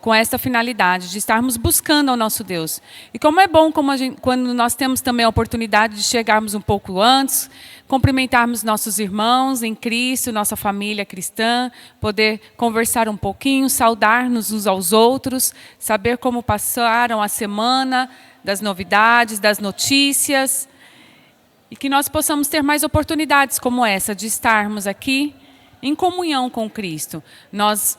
com essa finalidade de estarmos buscando ao nosso Deus. E como é bom quando nós temos também a oportunidade de chegarmos um pouco antes, cumprimentarmos nossos irmãos em Cristo, nossa família cristã, poder conversar um pouquinho, saudar-nos uns aos outros, saber como passaram a semana, das novidades, das notícias, e que nós possamos ter mais oportunidades como essa, de estarmos aqui em comunhão com Cristo. Nós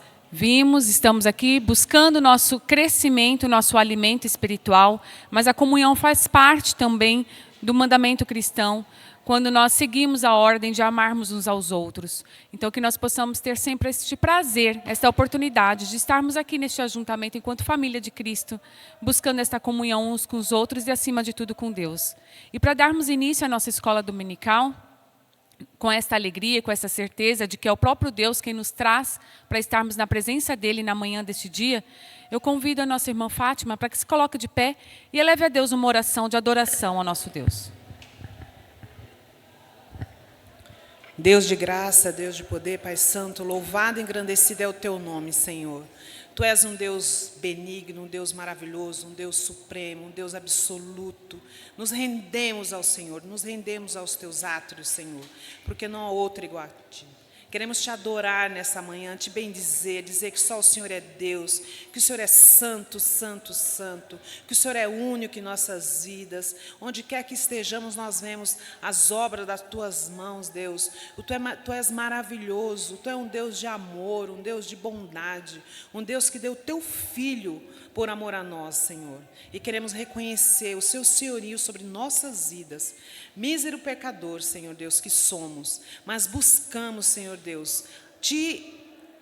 estamos aqui buscando nosso crescimento, nosso alimento espiritual, mas a comunhão faz parte também do mandamento cristão, quando nós seguimos a ordem de amarmos uns aos outros. Então, que nós possamos ter sempre este prazer, esta oportunidade de estarmos aqui neste ajuntamento enquanto família de Cristo, buscando esta comunhão uns com os outros e, acima de tudo, com Deus. E para darmos início à nossa escola dominical, com esta alegria, com essa certeza de que é o próprio Deus quem nos traz para estarmos na presença dEle na manhã deste dia, eu convido a nossa irmã Fátima para que se coloque de pé e eleve a Deus uma oração de adoração ao nosso Deus. Deus de graça, Deus de poder, Pai Santo, louvado e engrandecido é o Teu nome, Senhor. Tu és um Deus benigno, um Deus maravilhoso, um Deus supremo, um Deus absoluto. Nos rendemos ao Senhor, nos rendemos aos Teus átrios, Senhor, porque não há outro igual a Ti. Queremos Te adorar nessa manhã, Te bendizer, dizer que só o Senhor é Deus, que o Senhor é santo, santo, santo, que o Senhor é único em nossas vidas. Onde quer que estejamos, nós vemos as obras das Tuas mãos, Deus. Tu és maravilhoso, Tu és um Deus de amor, um Deus de bondade, um Deus que deu Teu Filho por amor a nós, Senhor. E queremos reconhecer o Seu senhorio sobre nossas vidas. Mísero pecador, Senhor Deus, que somos, mas buscamos, Senhor Deus, Te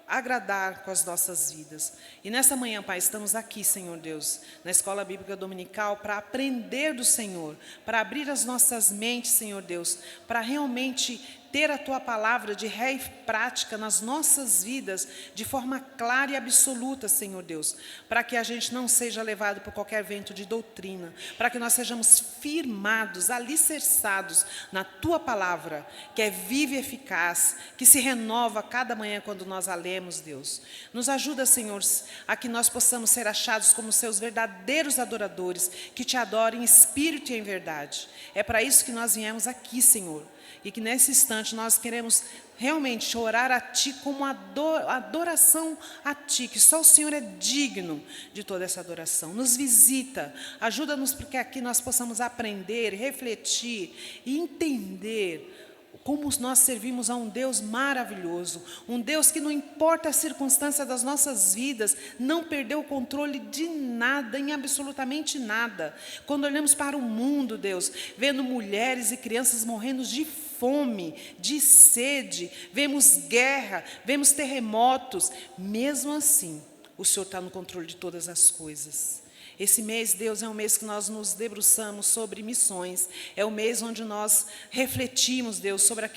agradar com as nossas vidas. E nessa manhã, Pai, estamos aqui, Senhor Deus, na Escola Bíblica Dominical, para aprender do Senhor, para abrir as nossas mentes, Senhor Deus, para realmente ter a Tua palavra de ré e prática nas nossas vidas, de forma clara e absoluta, Senhor Deus, para que a gente não seja levado por qualquer vento de doutrina, para que nós sejamos firmados, alicerçados na Tua palavra, que é viva e eficaz, que se renova a cada manhã quando nós a lemos, Deus. Nos ajuda, Senhor, a que nós possamos ser achados como Seus verdadeiros adoradores, que Te adorem em espírito e em verdade. É para isso que nós viemos aqui, Senhor. E que nesse instante nós queremos realmente orar a Ti como adoração a Ti, que só o Senhor é digno de toda essa adoração. Nos visita, ajuda-nos para que aqui nós possamos aprender, refletir e entender como nós servimos a um Deus maravilhoso, um Deus que não importa a circunstância das nossas vidas, não perdeu o controle de nada, em absolutamente nada. Quando olhamos para o mundo, Deus, vendo mulheres e crianças morrendo de fome, de sede, vemos guerra, vemos terremotos, mesmo assim, o Senhor está no controle de todas as coisas. Esse mês, Deus, é um mês que nós nos debruçamos sobre missões. É o mês onde nós refletimos, Deus, sobre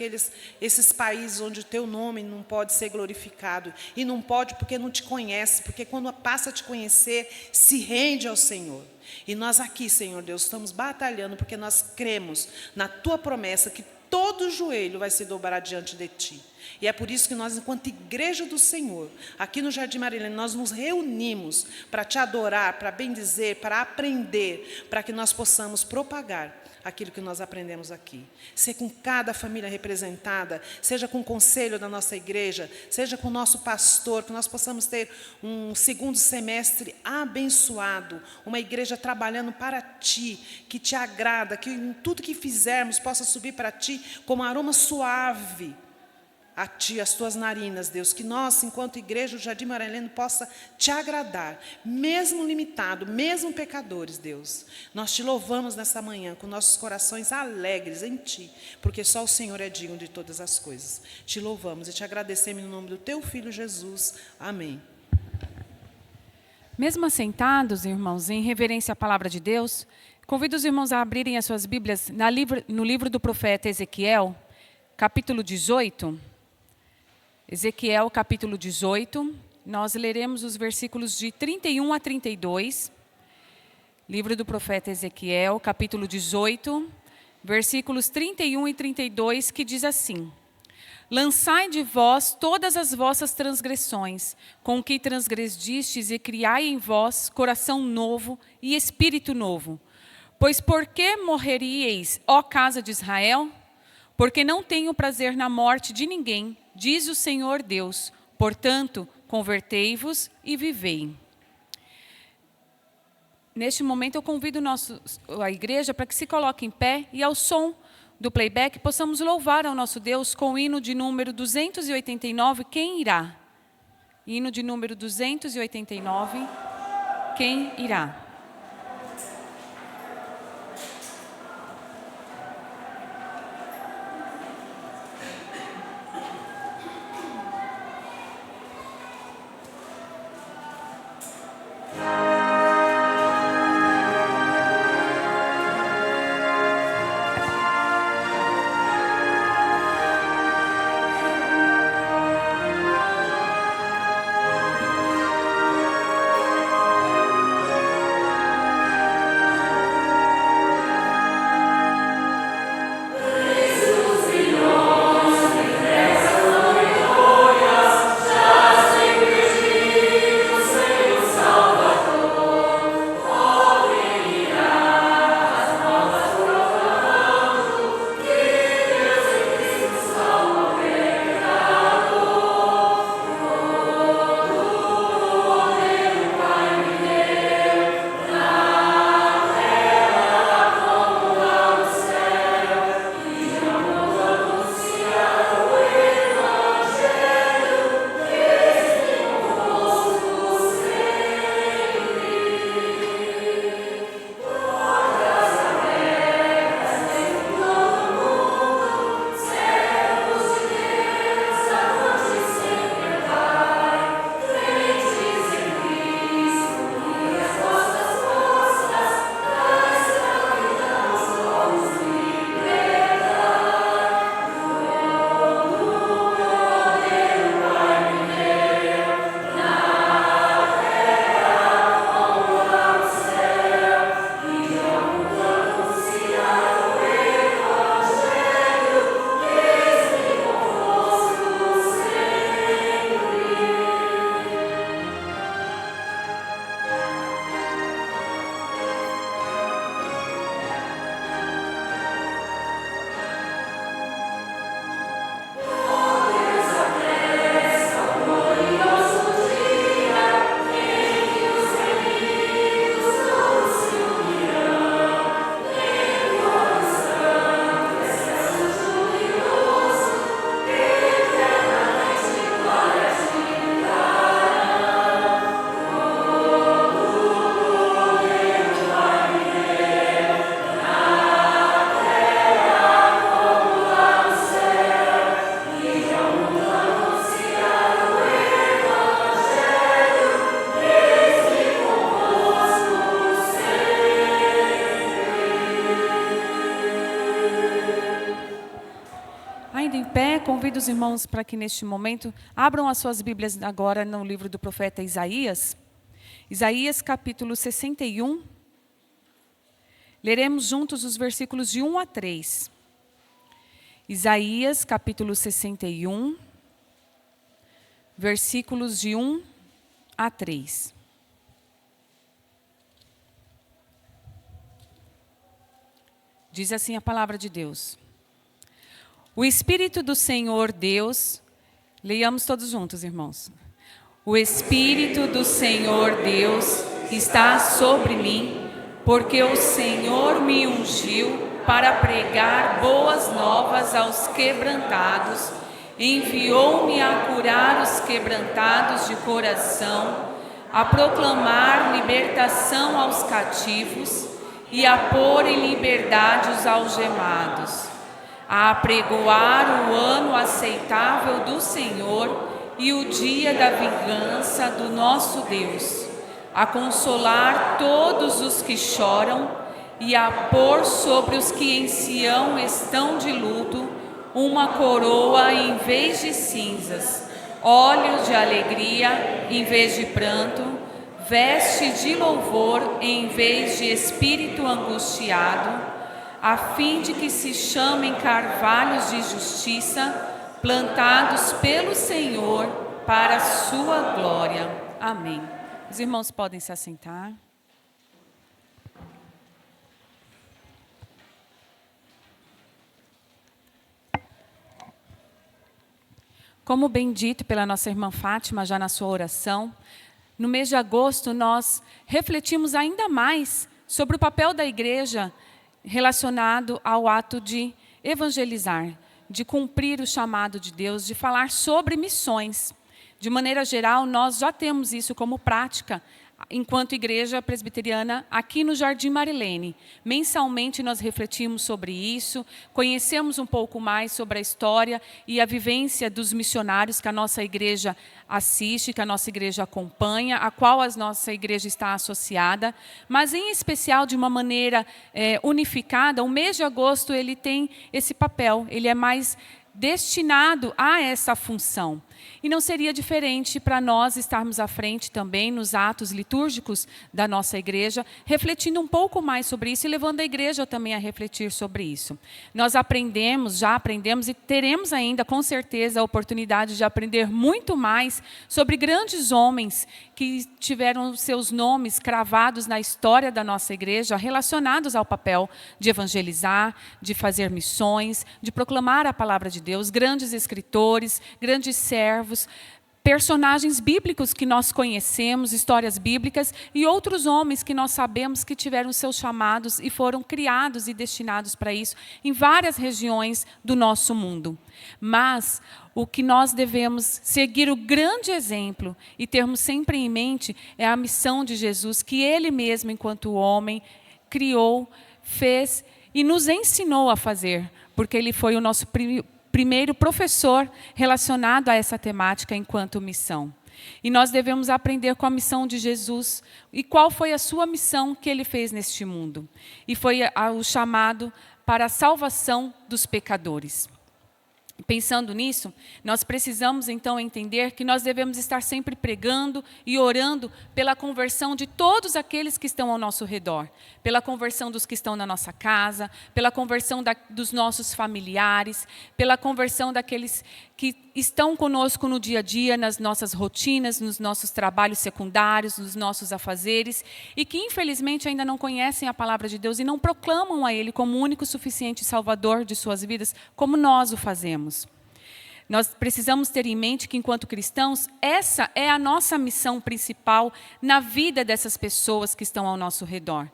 esses países onde o Teu nome não pode ser glorificado. E não pode porque não Te conhece, porque quando passa a Te conhecer, se rende ao Senhor. E nós aqui, Senhor Deus, estamos batalhando porque nós cremos na Tua promessa que todo joelho vai se dobrar diante de Ti. E é por isso que nós, enquanto igreja do Senhor, aqui no Jardim Marilene, nós nos reunimos para Te adorar, para bendizer, para aprender, para que nós possamos propagar aquilo que nós aprendemos aqui. Seja com cada família representada, seja com o conselho da nossa igreja, seja com o nosso pastor, que nós possamos ter um segundo semestre abençoado, uma igreja trabalhando para Ti, que Te agrada, que em tudo que fizermos possa subir para Ti como aroma suave a Ti, as Tuas narinas, Deus, que nós, enquanto igreja do Jardim Marilene, possa Te agradar, mesmo limitado, mesmo pecadores, Deus. Nós Te louvamos nessa manhã, com nossos corações alegres em Ti, porque só o Senhor é digno de todas as coisas. Te louvamos e Te agradecemos no nome do Teu Filho Jesus. Amém. Mesmo assentados, irmãos, em reverência à palavra de Deus, convido os irmãos a abrirem as suas Bíblias no livro do profeta Ezequiel, capítulo 18. Ezequiel, capítulo 18, nós leremos os versículos de 31 a 32. Livro do profeta Ezequiel, capítulo 18, versículos 31 e 32, que diz assim: Lançai de vós todas as vossas transgressões, com que transgredistes, e criai em vós coração novo e espírito novo. Pois por que morreríeis, ó casa de Israel? Porque não tenho prazer na morte de ninguém, diz o Senhor Deus. Portanto, convertei-vos e vivei. Neste momento, eu convido a igreja para que se coloque em pé e, ao som do playback, possamos louvar ao nosso Deus com o hino de número 289, Quem irá? Hino de número 289, Quem irá? Convido os irmãos para que, neste momento, abram as suas Bíblias agora no livro do profeta Isaías. Isaías, capítulo 61. Leremos juntos os versículos de 1 a 3. Isaías, capítulo 61, versículos de 1 a 3. Diz assim a palavra de Deus. O Espírito do Senhor Deus, leiamos todos juntos, irmãos. O Espírito do Senhor Deus está sobre mim, porque o Senhor me ungiu para pregar boas novas aos quebrantados, enviou-me a curar os quebrantados de coração, a proclamar libertação aos cativos e a pôr em liberdade os algemados, a apregoar o ano aceitável do Senhor e o dia da vingança do nosso Deus, a consolar todos os que choram e a pôr sobre os que em Sião estão de luto uma coroa em vez de cinzas, óleo de alegria em vez de pranto, veste de louvor em vez de espírito angustiado, a fim de que se chamem carvalhos de justiça, plantados pelo Senhor para a sua glória. Amém. Os irmãos podem se assentar. Como bem dito pela nossa irmã Fátima, já na sua oração, no mês de agosto nós refletimos ainda mais sobre o papel da igreja relacionado ao ato de evangelizar, de cumprir o chamado de Deus, de falar sobre missões. De maneira geral, nós já temos isso como prática, enquanto igreja presbiteriana, aqui no Jardim Marilene. Mensalmente nós refletimos sobre isso, conhecemos um pouco mais sobre a história e a vivência dos missionários que a nossa igreja assiste, que a nossa igreja acompanha, a qual a nossa igreja está associada, mas em especial de uma maneira unificada. O mês de agosto ele tem esse papel, ele é mais destinado a essa função. E não seria diferente para nós estarmos à frente também nos atos litúrgicos da nossa igreja, refletindo um pouco mais sobre isso e levando a igreja também a refletir sobre isso. Nós já aprendemos e teremos ainda, com certeza, a oportunidade de aprender muito mais sobre grandes homens que tiveram seus nomes cravados na história da nossa igreja, relacionados ao papel de evangelizar, de fazer missões, de proclamar a palavra de Deus, grandes escritores, grandes servos, personagens bíblicos que nós conhecemos, histórias bíblicas, e outros homens que nós sabemos que tiveram seus chamados e foram criados e destinados para isso em várias regiões do nosso mundo. Mas o que nós devemos seguir o grande exemplo e termos sempre em mente é a missão de Jesus, que Ele mesmo, enquanto homem, criou, fez e nos ensinou a fazer, porque Ele foi o nosso primeiro professor relacionado a essa temática enquanto missão. E nós devemos aprender com a missão de Jesus. E qual foi a sua missão que Ele fez neste mundo? E foi o chamado para a salvação dos pecadores. Pensando nisso, nós precisamos então entender que nós devemos estar sempre pregando e orando pela conversão de todos aqueles que estão ao nosso redor, pela conversão dos que estão na nossa casa, pela conversão dos nossos familiares, pela conversão daqueles que estão conosco no dia a dia, nas nossas rotinas, nos nossos trabalhos secundários, nos nossos afazeres, e que infelizmente ainda não conhecem a palavra de Deus e não proclamam a Ele como o único suficiente Salvador de suas vidas, como nós o fazemos. Nós precisamos ter em mente que, enquanto cristãos, essa é a nossa missão principal na vida dessas pessoas que estão ao nosso redor,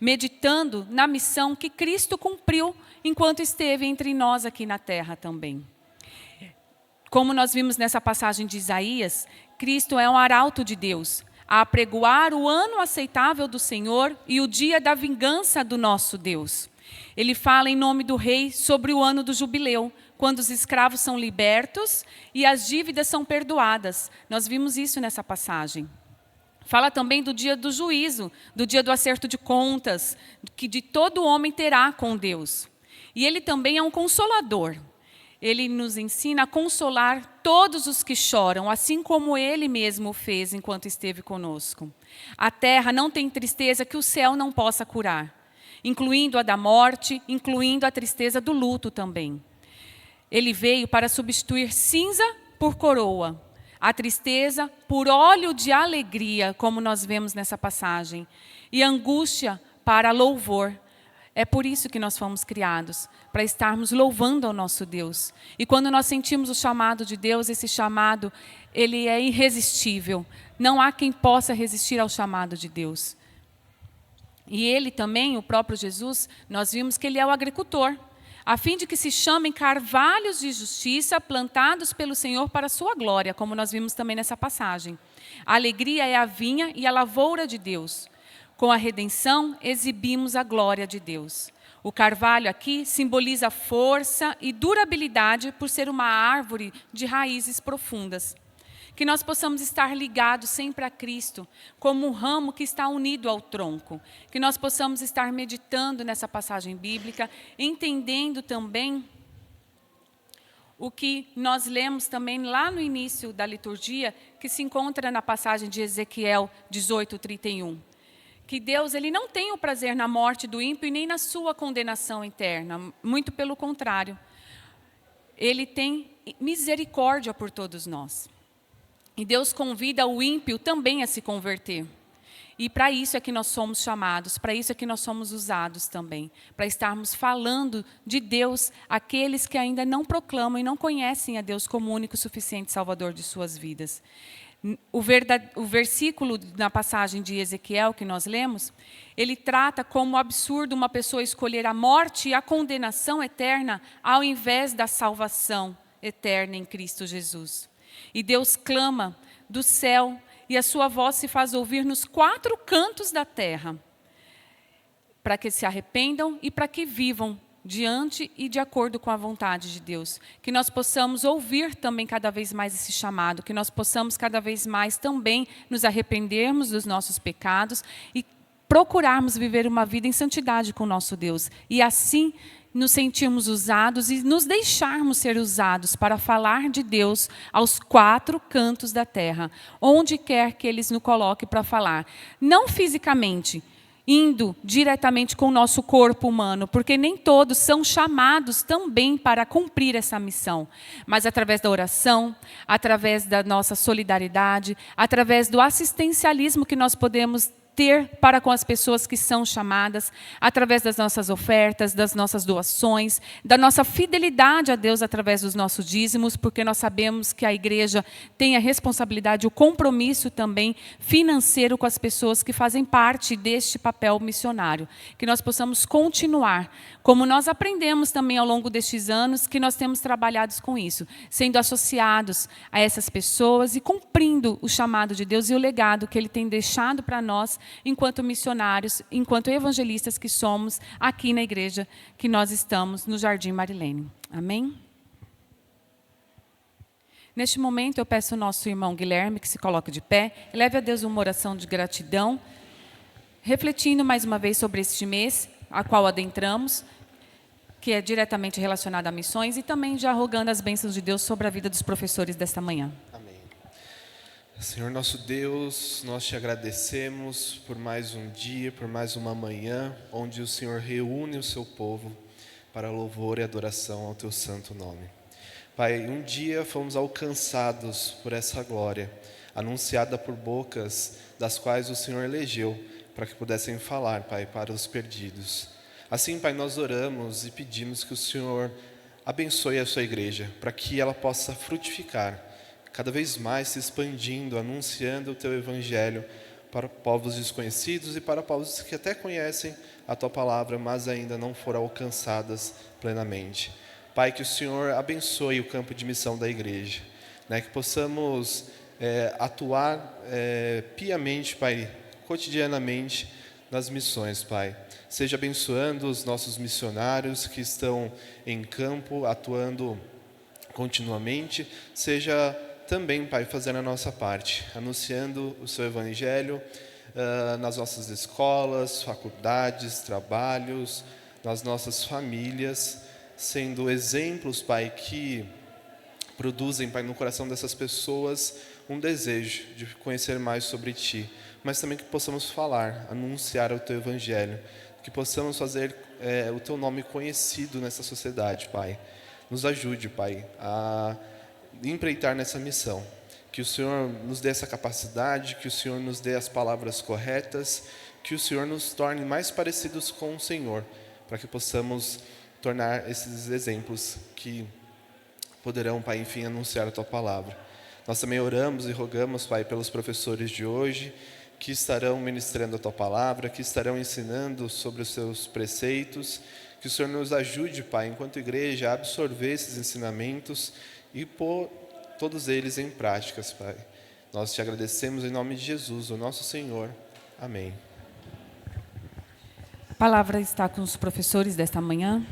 meditando na missão que Cristo cumpriu enquanto esteve entre nós aqui na terra também. Como nós vimos nessa passagem de Isaías, Cristo é um arauto de Deus, a apregoar o ano aceitável do Senhor e o dia da vingança do nosso Deus. Ele fala em nome do rei sobre o ano do jubileu, quando os escravos são libertos e as dívidas são perdoadas. Nós vimos isso nessa passagem. Fala também do dia do juízo, do dia do acerto de contas, que de todo homem terá com Deus. E ele também é um consolador. Ele nos ensina a consolar todos os que choram, assim como Ele mesmo fez enquanto esteve conosco. A terra não tem tristeza que o céu não possa curar, incluindo a da morte, incluindo a tristeza do luto também. Ele veio para substituir cinza por coroa, a tristeza por óleo de alegria, como nós vemos nessa passagem, e angústia para louvor. É por isso que nós fomos criados, para estarmos louvando ao nosso Deus. E quando nós sentimos o chamado de Deus, esse chamado, ele é irresistível. Não há quem possa resistir ao chamado de Deus. E ele também, o próprio Jesus, nós vimos que ele é o agricultor, a fim de que se chamem carvalhos de justiça plantados pelo Senhor para a sua glória, como nós vimos também nessa passagem. A alegria é a vinha e a lavoura de Deus. Com a redenção, exibimos a glória de Deus. O carvalho aqui simboliza força e durabilidade por ser uma árvore de raízes profundas. Que nós possamos estar ligados sempre a Cristo, como um ramo que está unido ao tronco. Que nós possamos estar meditando nessa passagem bíblica, entendendo também o que nós lemos também lá no início da liturgia, que se encontra na passagem de Ezequiel 18:31. Que Deus ele não tem o prazer na morte do ímpio e nem na sua condenação eterna. Muito pelo contrário. Ele tem misericórdia por todos nós. E Deus convida o ímpio também a se converter. E para isso é que nós somos chamados, para isso é que nós somos usados também, para estarmos falando de Deus àqueles que ainda não proclamam e não conhecem a Deus como o único e suficiente Salvador de suas vidas. O versículo na passagem de Ezequiel que nós lemos, ele trata como absurdo uma pessoa escolher a morte e a condenação eterna ao invés da salvação eterna em Cristo Jesus. E Deus clama do céu e a sua voz se faz ouvir nos 4 cantos da terra, para que se arrependam e para que vivam diante e de acordo com a vontade de Deus. Que nós possamos ouvir também cada vez mais esse chamado, que nós possamos cada vez mais também nos arrependermos dos nossos pecados e procurarmos viver uma vida em santidade com o nosso Deus. E assim nos sentirmos usados e nos deixarmos ser usados para falar de Deus aos 4 cantos da terra, onde quer que eles nos coloquem para falar. Não fisicamente, indo diretamente com o nosso corpo humano, porque nem todos são chamados também para cumprir essa missão, mas através da oração, através da nossa solidariedade, através do assistencialismo que nós podemos ter para com as pessoas que são chamadas, através das nossas ofertas, das nossas doações, da nossa fidelidade a Deus através dos nossos dízimos, porque nós sabemos que a igreja tem a responsabilidade, o compromisso também financeiro com as pessoas que fazem parte deste papel missionário. Que nós possamos continuar, como nós aprendemos também ao longo destes anos, que nós temos trabalhado com isso, sendo associados a essas pessoas e cumprindo o chamado de Deus e o legado que Ele tem deixado para nós, enquanto missionários, enquanto evangelistas que somos aqui na igreja que nós estamos no Jardim Marilene. Amém? Neste momento eu peço ao nosso irmão Guilherme que se coloque de pé, leve a Deus uma oração de gratidão, refletindo mais uma vez sobre este mês, a qual adentramos, que é diretamente relacionado a missões, e também já rogando as bênçãos de Deus sobre a vida dos professores desta manhã. Senhor nosso Deus, nós te agradecemos por mais um dia, por mais uma manhã, onde o Senhor reúne o seu povo para louvor e adoração ao teu santo nome. Pai, um dia fomos alcançados por essa glória, anunciada por bocas das quais o Senhor elegeu, para que pudessem falar, Pai, para os perdidos. Assim, Pai, nós oramos e pedimos que o Senhor abençoe a sua igreja, para que ela possa frutificar, cada vez mais se expandindo, anunciando o teu evangelho para povos desconhecidos e para povos que até conhecem a tua palavra, mas ainda não foram alcançadas plenamente. Pai, que o Senhor abençoe o campo de missão da igreja, né? Que possamos atuar piamente, Pai, cotidianamente nas missões, Pai. Seja abençoando os nossos missionários que estão em campo, atuando continuamente, seja também, Pai, fazendo a nossa parte, anunciando o seu evangelho nas nossas escolas, faculdades, trabalhos, nas nossas famílias, sendo exemplos, Pai, que produzem, Pai, no coração dessas pessoas um desejo de conhecer mais sobre Ti, mas também que possamos falar, anunciar o Teu evangelho, que possamos fazer o Teu nome conhecido nessa sociedade, Pai. Nos ajude, Pai, a empreitar nessa missão, que o Senhor nos dê essa capacidade, que o Senhor nos dê as palavras corretas, que o Senhor nos torne mais parecidos com o Senhor, para que possamos tornar esses exemplos que poderão, Pai, enfim, anunciar a Tua palavra. Nós também oramos e rogamos, Pai, pelos professores de hoje, que estarão ministrando a Tua palavra, que estarão ensinando sobre os Seus preceitos, que o Senhor nos ajude, Pai, enquanto igreja, a absorver esses ensinamentos e pôr todos eles em práticas, Pai. Nós te agradecemos em nome de Jesus, o nosso Senhor. Amém. A palavra está com os professores desta manhã.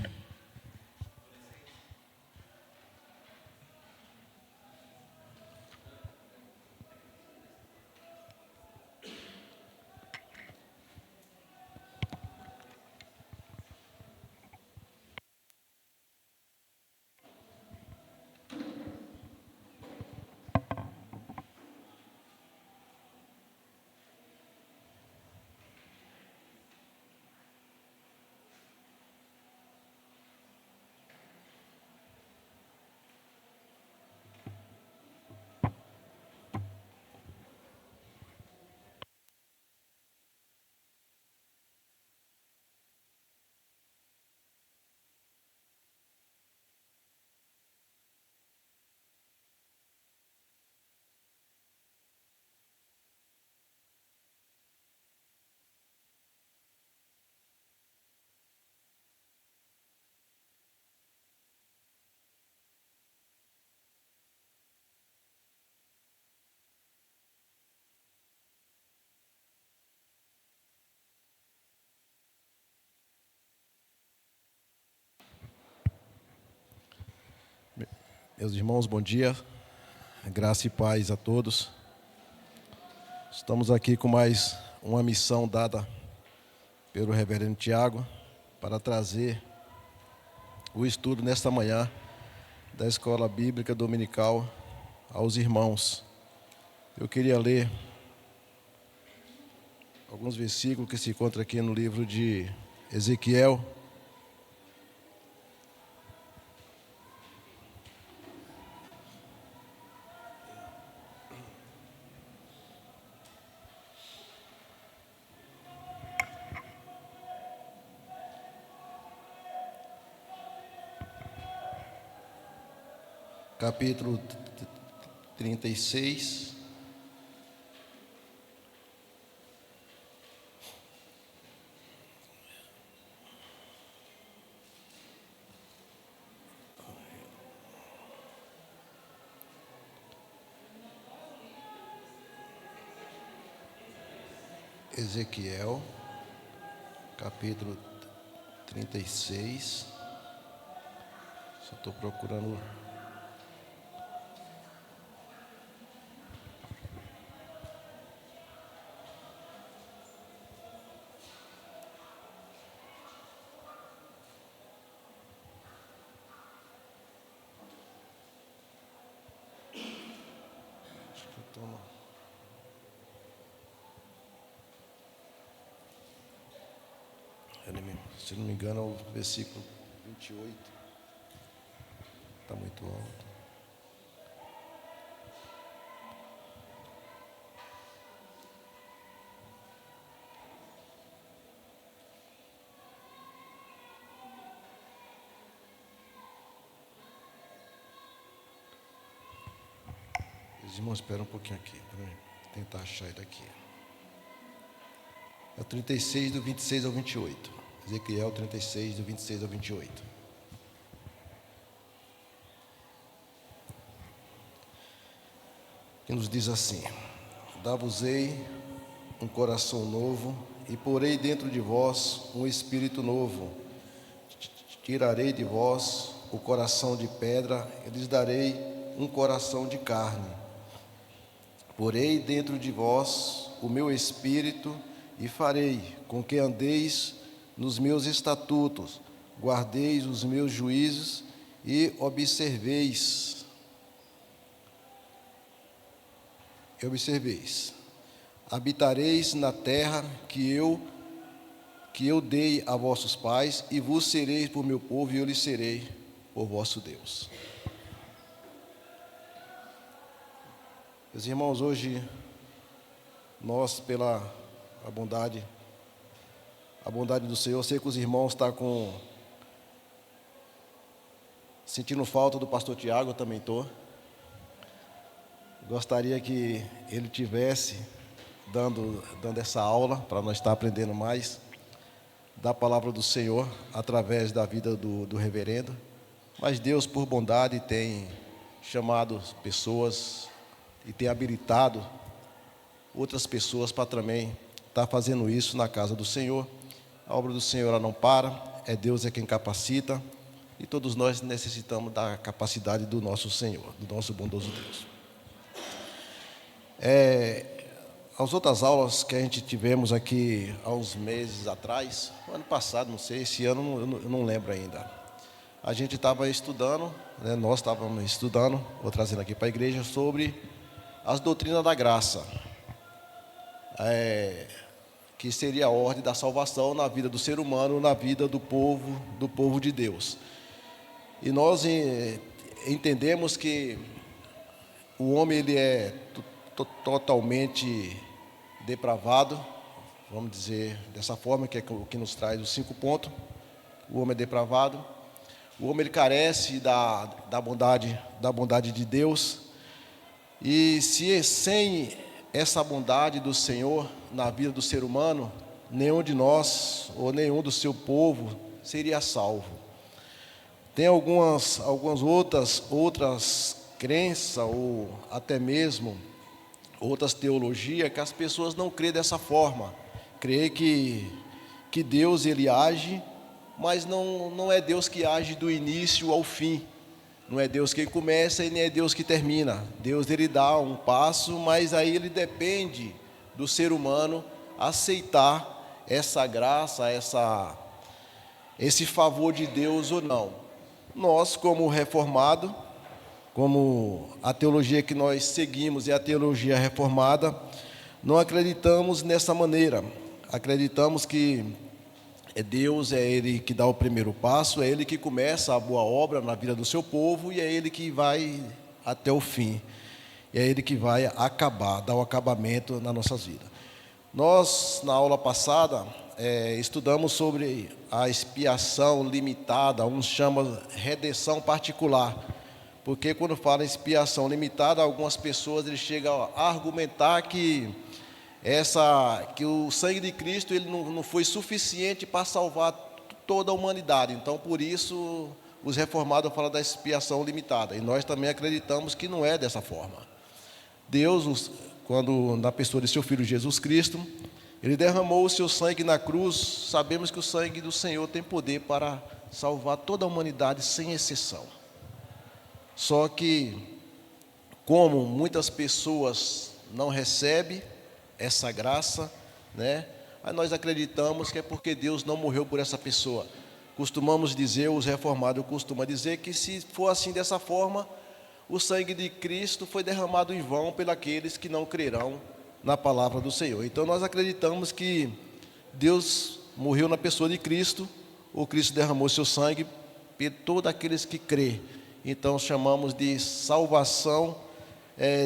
Meus irmãos, bom dia. Graça e paz a todos. Estamos aqui com mais uma missão dada pelo reverendo Tiago para trazer o estudo nesta manhã da Escola Bíblica Dominical aos irmãos. Eu queria ler alguns versículos que se encontram aqui no livro de Ezequiel. Capítulo 36. Ezequiel, capítulo 36. Só estou procurando. Acho que eu estou no... Se não me engano, é o versículo 28. Está muito alto. Os irmãos, esperam um pouquinho aqui, para tentar achar ele aqui. É o 36, do 26 ao 28. Ezequiel 36, do 26 ao 28. Que nos diz assim: Dar-vos-ei um coração novo, e porei dentro de vós um espírito novo. Tirarei de vós o coração de pedra, e lhes darei um coração de carne. Porei dentro de vós o meu espírito, e farei com que andeis nos meus estatutos, guardeis os meus juízos e observeis. Habitareis na terra que eu dei a vossos pais, e vos sereis por meu povo, e eu lhes serei por vosso Deus. Meus irmãos, hoje nós, pela a bondade do Senhor, eu sei que os irmãos estão sentindo falta do pastor Tiago, eu também estou. Gostaria que ele tivesse dando essa aula, para nós estar aprendendo mais da palavra do Senhor, através da vida do reverendo. Mas Deus, por bondade, tem chamado pessoas e tem habilitado outras pessoas para também estar fazendo isso na casa do Senhor. A obra do Senhor, ela não para, Deus é quem capacita, e todos nós necessitamos da capacidade do nosso Senhor, do nosso bondoso Deus. As outras aulas que a gente tivemos aqui há uns meses atrás, ano passado, não sei, esse ano eu não lembro ainda, a gente estava estudando, nós estávamos estudando, vou trazendo aqui para a igreja, sobre as doutrinas da graça, que seria a ordem da salvação na vida do ser humano, na vida do povo de Deus. E nós entendemos que o homem ele é totalmente depravado, vamos dizer dessa forma, que é o que nos traz os 5 pontos. O homem é depravado, o homem ele carece da bondade de Deus, e se sem essa bondade do Senhor na vida do ser humano, nenhum de nós ou nenhum do seu povo seria salvo. Tem algumas outras crenças ou até mesmo outras teologias que as pessoas não creem dessa forma. Creem que Deus ele age, mas não é Deus que age do início ao fim. Não é Deus que começa e nem é Deus que termina. Deus, ele dá um passo, mas aí ele depende do ser humano aceitar essa graça, esse favor de Deus ou não. Nós, como reformado, como a teologia que nós seguimos é a teologia reformada, não acreditamos nessa maneira. Acreditamos que Deus é Ele que dá o primeiro passo, é Ele que começa a boa obra na vida do seu povo e é Ele que vai até o fim. E é Ele que vai acabar, dar o acabamento nas nossas vidas. Nós, na aula passada, estudamos sobre a expiação limitada, uns chamam redenção particular. Porque quando fala em expiação limitada, algumas pessoas eles chegam a argumentar que o sangue de Cristo ele não foi suficiente para salvar toda a humanidade. Então, por isso, os reformados falam da expiação limitada. E nós também acreditamos que não é dessa forma. Deus, quando na pessoa de seu Filho Jesus Cristo, Ele derramou o seu sangue na cruz. Sabemos que o sangue do Senhor tem poder para salvar toda a humanidade sem exceção. Só que, como muitas pessoas não recebem essa graça, né? Aí nós acreditamos que é porque Deus não morreu por essa pessoa. Costumamos dizer, os reformados costumam dizer que se for assim dessa forma, o sangue de Cristo foi derramado em vão pelos aqueles que não crerão na palavra do Senhor. Então nós acreditamos que Deus morreu na pessoa de Cristo, o Cristo derramou seu sangue por todos aqueles que crê. Então chamamos de salvação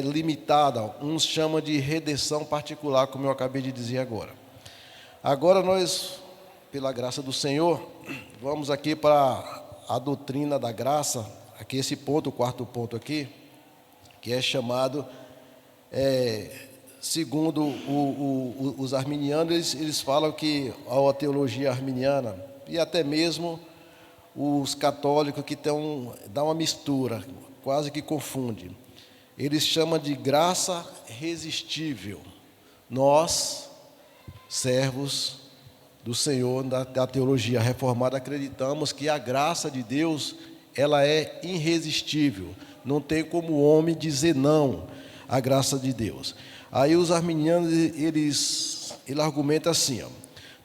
limitada, uns chamam de redenção particular, como eu acabei de dizer agora. Agora nós, pela graça do Senhor, vamos aqui para a doutrina da graça, aqui esse ponto, o quarto ponto aqui, que é chamado, segundo os arminianos, eles falam que a teologia arminiana, e até mesmo os católicos que dão uma mistura, quase que confunde. Eles chamam de graça resistível. Nós, servos do Senhor, da teologia reformada, acreditamos que a graça de Deus, ela é irresistível. Não tem como o homem dizer não à graça de Deus. Aí os arminianos, eles argumentam assim, ó,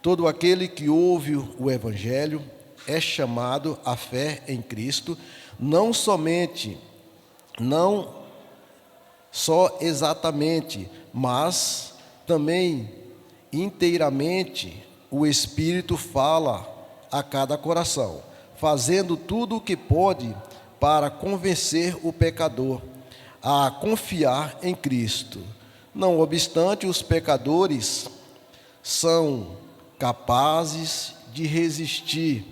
todo aquele que ouve o Evangelho é chamado à fé em Cristo, não só exatamente, mas também inteiramente o Espírito fala a cada coração, fazendo tudo o que pode para convencer o pecador a confiar em Cristo. Não obstante, os pecadores são capazes de resistir.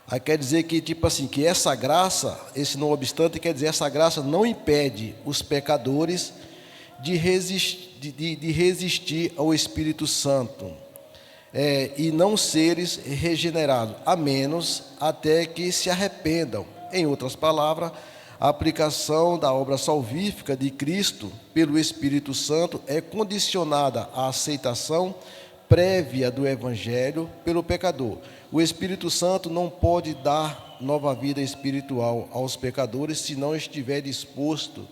Aí quer dizer que, tipo assim, que essa graça, esse não obstante, quer dizer, essa graça não impede os pecadores de resistir ao Espírito Santo e não seres regenerados, a menos até que se arrependam. Em outras palavras, a aplicação da obra salvífica de Cristo pelo Espírito Santo é condicionada à aceitação prévia do Evangelho pelo pecador. O Espírito Santo não pode dar nova vida espiritual aos pecadores se não estiver disposto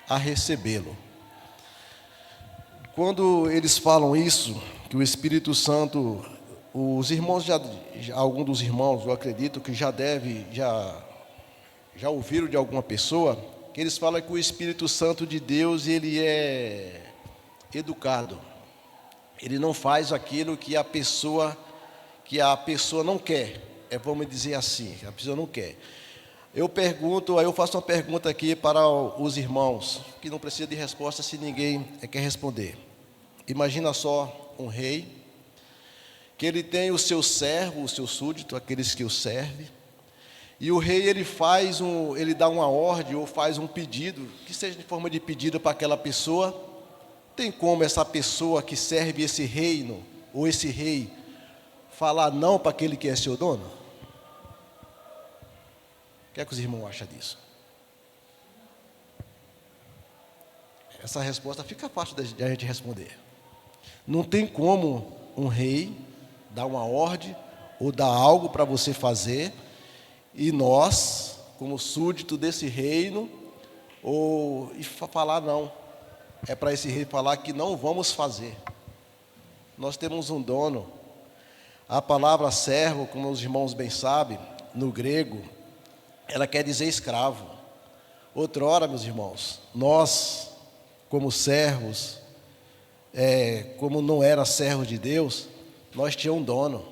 a recebê-lo. Quando eles falam isso, que o Espírito Santo, os irmãos, alguns dos irmãos, eu acredito que já ouviram de alguma pessoa, que eles falam que o Espírito Santo de Deus, ele é educado. Ele não faz aquilo que a pessoa não quer, vamos dizer assim, a pessoa não quer. Eu faço uma pergunta aqui para os irmãos, que não precisa de resposta se ninguém quer responder. Imagina só um rei, que ele tem o seu servo, o seu súdito, aqueles que o servem, e o rei ele dá uma ordem ou faz um pedido, que seja de forma de pedido para aquela pessoa. Tem como essa pessoa que serve esse reino, ou esse rei, falar não para aquele que é seu dono? O que é que os irmãos acham disso? Essa resposta fica fácil de a gente responder. Não tem como um rei dar uma ordem ou dar algo para você fazer, e nós, como súdito desse reino, ou e falar não. É para esse rei falar que não vamos fazer. Nós temos um dono. A palavra servo, como os irmãos bem sabem, no grego, ela quer dizer escravo. Outrora, meus irmãos, nós, como servos, como não era servo de Deus, nós tínhamos um dono,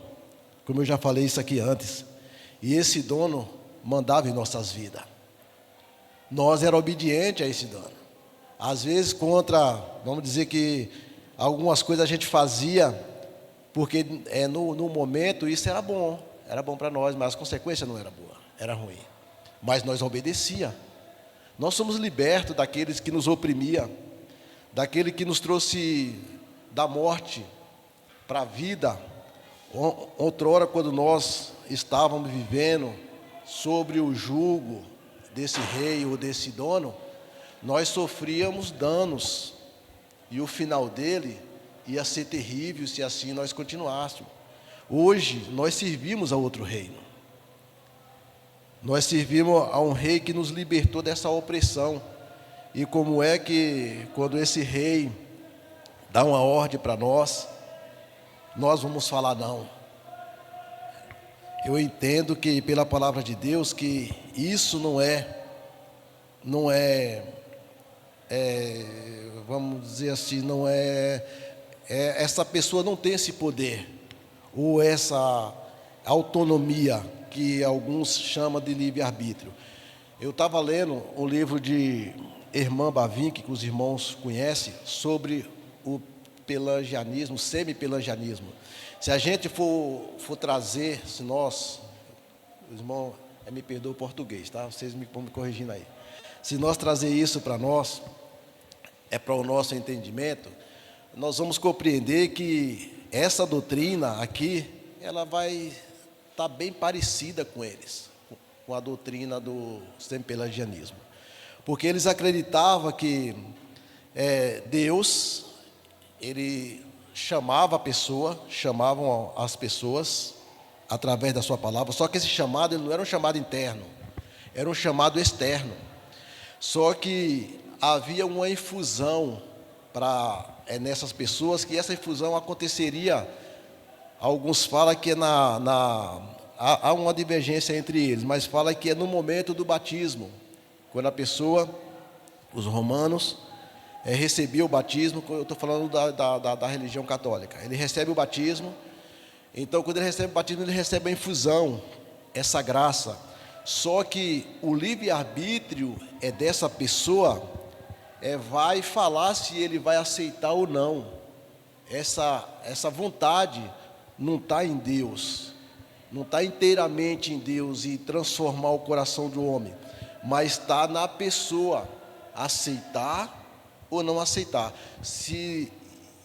como eu já falei isso aqui antes, e esse dono mandava em nossas vidas. Nós era obediente a esse dono. Às vezes vamos dizer que algumas coisas a gente fazia, porque no momento isso era bom para nós, mas a consequência não era boa, era ruim. Mas nós obedecia. Nós somos libertos daqueles que nos oprimia, daquele que nos trouxe da morte para a vida. Outrora, quando nós estávamos vivendo sobre o jugo desse rei ou desse dono, nós sofríamos danos, e o final dele ia ser terrível se assim nós continuássemos. Hoje, nós servimos a outro reino. Nós servimos a um rei que nos libertou dessa opressão. E como é que, quando esse rei dá uma ordem para nós vamos falar não? Eu entendo que, pela palavra de Deus, que isso não é, vamos dizer assim, essa pessoa não tem esse poder, ou essa autonomia, que alguns chamam de livre-arbítrio. Eu estava lendo um livro de Hermann Bavinck, que os irmãos conhecem, sobre o pelagianismo, semi-pelagianismo. Se a gente for trazer, se nós, os irmãos, me perdoa o português, tá? Vocês vão me corrigindo aí. Se nós trazer isso para nós, para o nosso entendimento, nós vamos compreender que essa doutrina aqui, ela vai estar bem parecida com eles, com a doutrina do semi-pelagianismo. Porque eles acreditavam que Deus, ele chamavam as pessoas através da sua palavra, só que esse chamado ele não era um chamado interno, era um chamado externo. Só que havia uma infusão nessas pessoas, que essa infusão aconteceria, alguns falam que há uma divergência entre eles, mas fala que é no momento do batismo, quando a pessoa, os romanos, recebia o batismo. Eu estou falando da religião católica. Ele recebe o batismo. Então, quando ele recebe o batismo, ele recebe a infusão, essa graça. Só que o livre-arbítrio dessa pessoa vai falar se ele vai aceitar ou não. Essa vontade não está em Deus, não está inteiramente em Deus e transformar o coração do homem, mas está na pessoa aceitar ou não aceitar.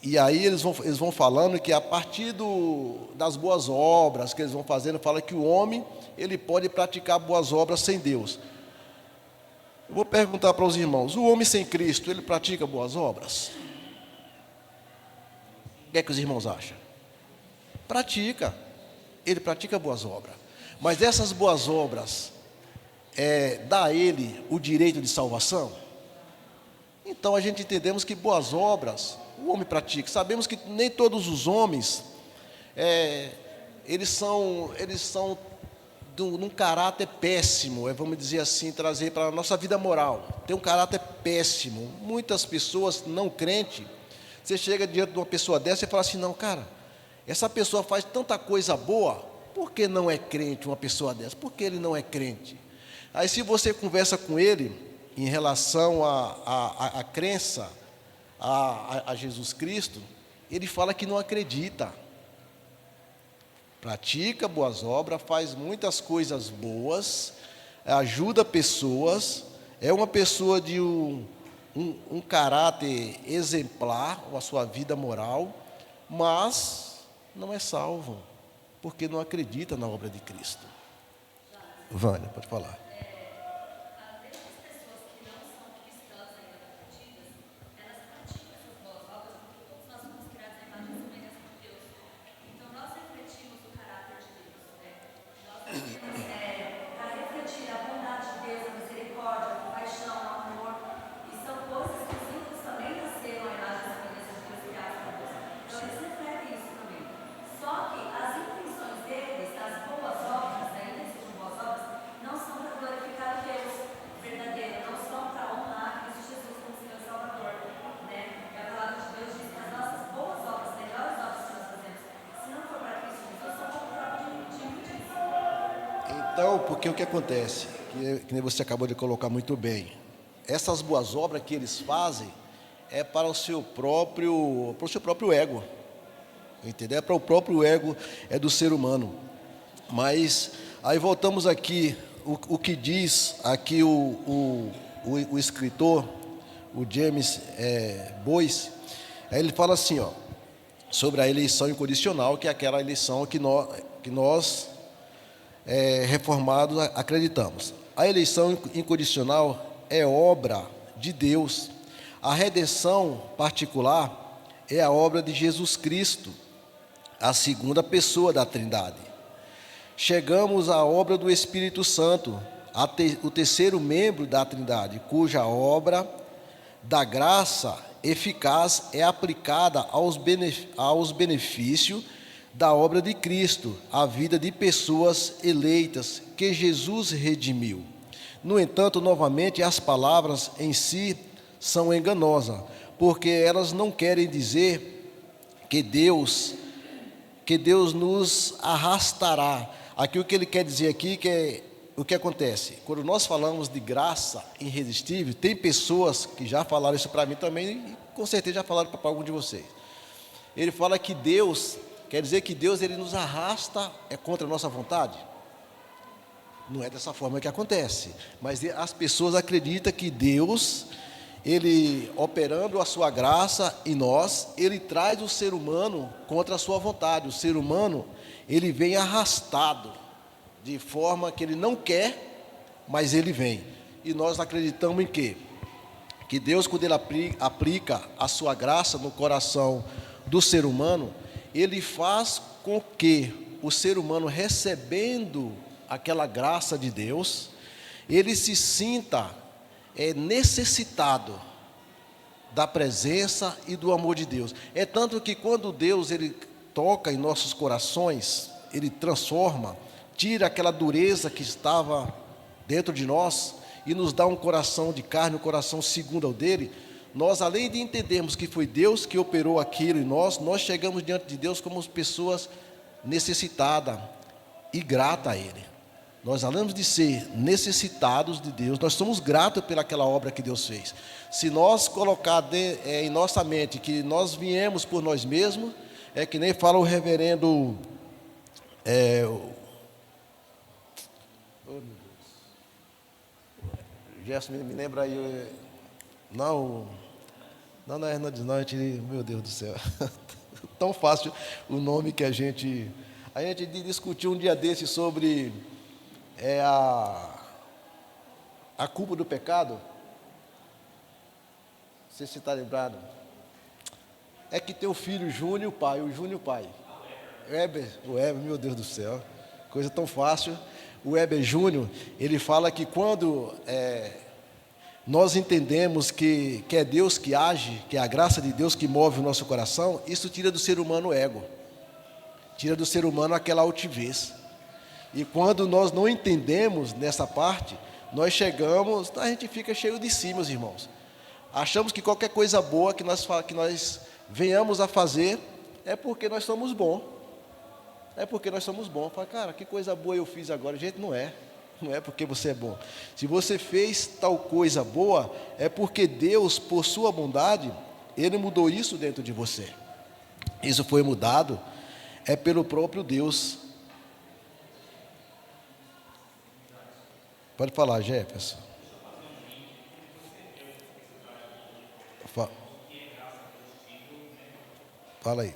E aí eles vão falando que a partir das boas obras que eles vão fazendo, fala que o homem ele pode praticar boas obras sem Deus. Eu vou perguntar para os irmãos: o homem sem Cristo, ele pratica boas obras? O que é que os irmãos acham? Pratica. Ele pratica boas obras. Mas essas boas obras dá a ele o direito de salvação? Então a gente entendemos que boas obras o homem pratica. Sabemos que nem todos os homens eles são num caráter péssimo, vamos dizer assim, trazer para a nossa vida moral. Tem um caráter péssimo. Muitas pessoas não crentes, você chega diante de uma pessoa dessa e fala assim: não, cara, essa pessoa faz tanta coisa boa, por que não é crente uma pessoa dessa? Por que ele não é crente? Aí se você conversa com ele em relação à crença a Jesus Cristo, ele fala que não acredita. Pratica boas obras, faz muitas coisas boas, ajuda pessoas, é uma pessoa de um caráter exemplar, a sua vida moral, mas não é salvo, porque não acredita na obra de Cristo. Vânia, pode falar. Para refletir a bondade Então, porque o que acontece, que nem você acabou de colocar muito bem, essas boas obras que eles fazem é para o seu próprio ego, entendeu? É para o próprio ego do ser humano. Mas aí voltamos aqui, o que diz aqui o escritor, o James Boyce, aí ele fala assim, ó, sobre a eleição incondicional, que é aquela eleição que nós reformados acreditamos. A eleição incondicional é obra de Deus. A redenção particular é a obra de Jesus Cristo, a segunda pessoa da Trindade. Chegamos à obra do Espírito Santo, o terceiro membro da Trindade, cuja obra da graça eficaz é aplicada aos benefícios da obra de Cristo, a vida de pessoas eleitas que Jesus redimiu. No entanto, novamente, as palavras em si são enganosas, porque elas não querem dizer que Deus nos arrastará. Aqui o que ele quer dizer aqui que o que acontece? Quando nós falamos de graça irresistível, tem pessoas que já falaram isso para mim também, e com certeza já falaram para algum de vocês. Ele fala que Deus, quer dizer que Deus ele nos arrasta contra a nossa vontade? Não é dessa forma que acontece, mas as pessoas acreditam que Deus, ele operando a sua graça em nós, ele traz o ser humano contra a sua vontade. O ser humano, ele vem arrastado, de forma que ele não quer, mas ele vem. E nós acreditamos em quê? Que Deus, quando ele aplica a sua graça no coração do ser humano, ele faz com que o ser humano, recebendo aquela graça de Deus, ele se sinta necessitado da presença e do amor de Deus. É tanto que quando Deus ele toca em nossos corações, ele transforma, tira aquela dureza que estava dentro de nós e nos dá um coração de carne, um coração segundo ao dele. Nós, além de entendermos que foi Deus que operou aquilo em nós chegamos diante de Deus como pessoas necessitadas e gratas a Ele. Nós, além de ser necessitados de Deus, nós somos gratos pelaquela obra que Deus fez. Se nós colocar em nossa mente que nós viemos por nós mesmos, é que nem fala o reverendo... Gerson, me lembra aí... Não é Hernandes, não, meu Deus do céu, tão fácil o nome que a gente discutiu um dia desse sobre a culpa do pecado. Você se está lembrado? É que tem o filho Júnior e o pai, o Júnior e o pai. O Heber, meu Deus do céu, coisa tão fácil. O Heber Júnior, ele fala que quando nós entendemos que é Deus que age, que é a graça de Deus que move o nosso coração, isso tira do ser humano o ego, tira do ser humano aquela altivez. E quando nós não entendemos nessa parte, nós chegamos, a gente fica cheio de si, meus irmãos. Achamos que qualquer coisa boa que nós venhamos a fazer é porque nós somos bons. É porque nós somos bons. Fala, cara, que coisa boa eu fiz agora. Gente, não é porque você é bom. Se você fez tal coisa boa, é porque Deus, por sua bondade, Ele mudou isso dentro de você. Isso foi mudado, pelo próprio Deus. Pode falar, Jefferson. Fala aí.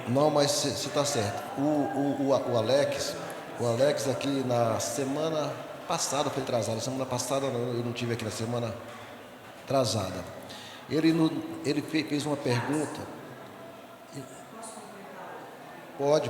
Não, mas você está certo. O Alex aqui na semana passada, foi atrasada. Semana passada eu não tive aqui, na semana atrasada. Ele fez uma pergunta. Pode.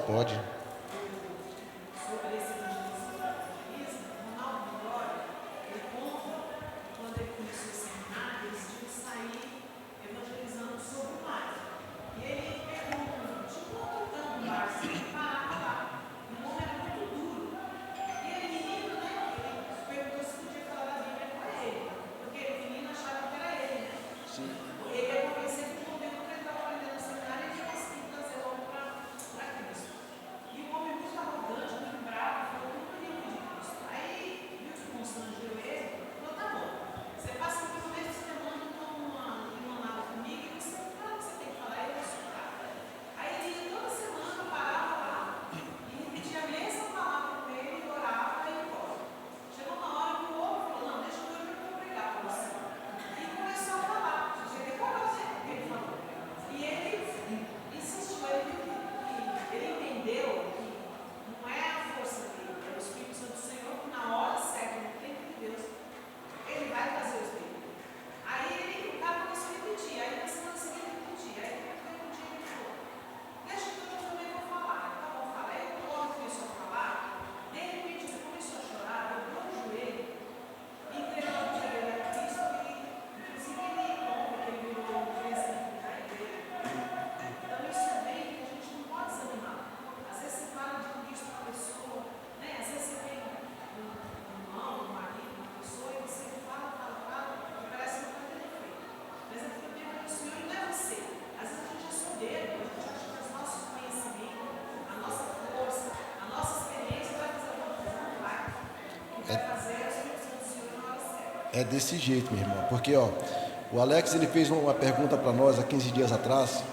É desse jeito, minha irmã, porque o Alex ele fez uma pergunta para nós há 15 dias atrás,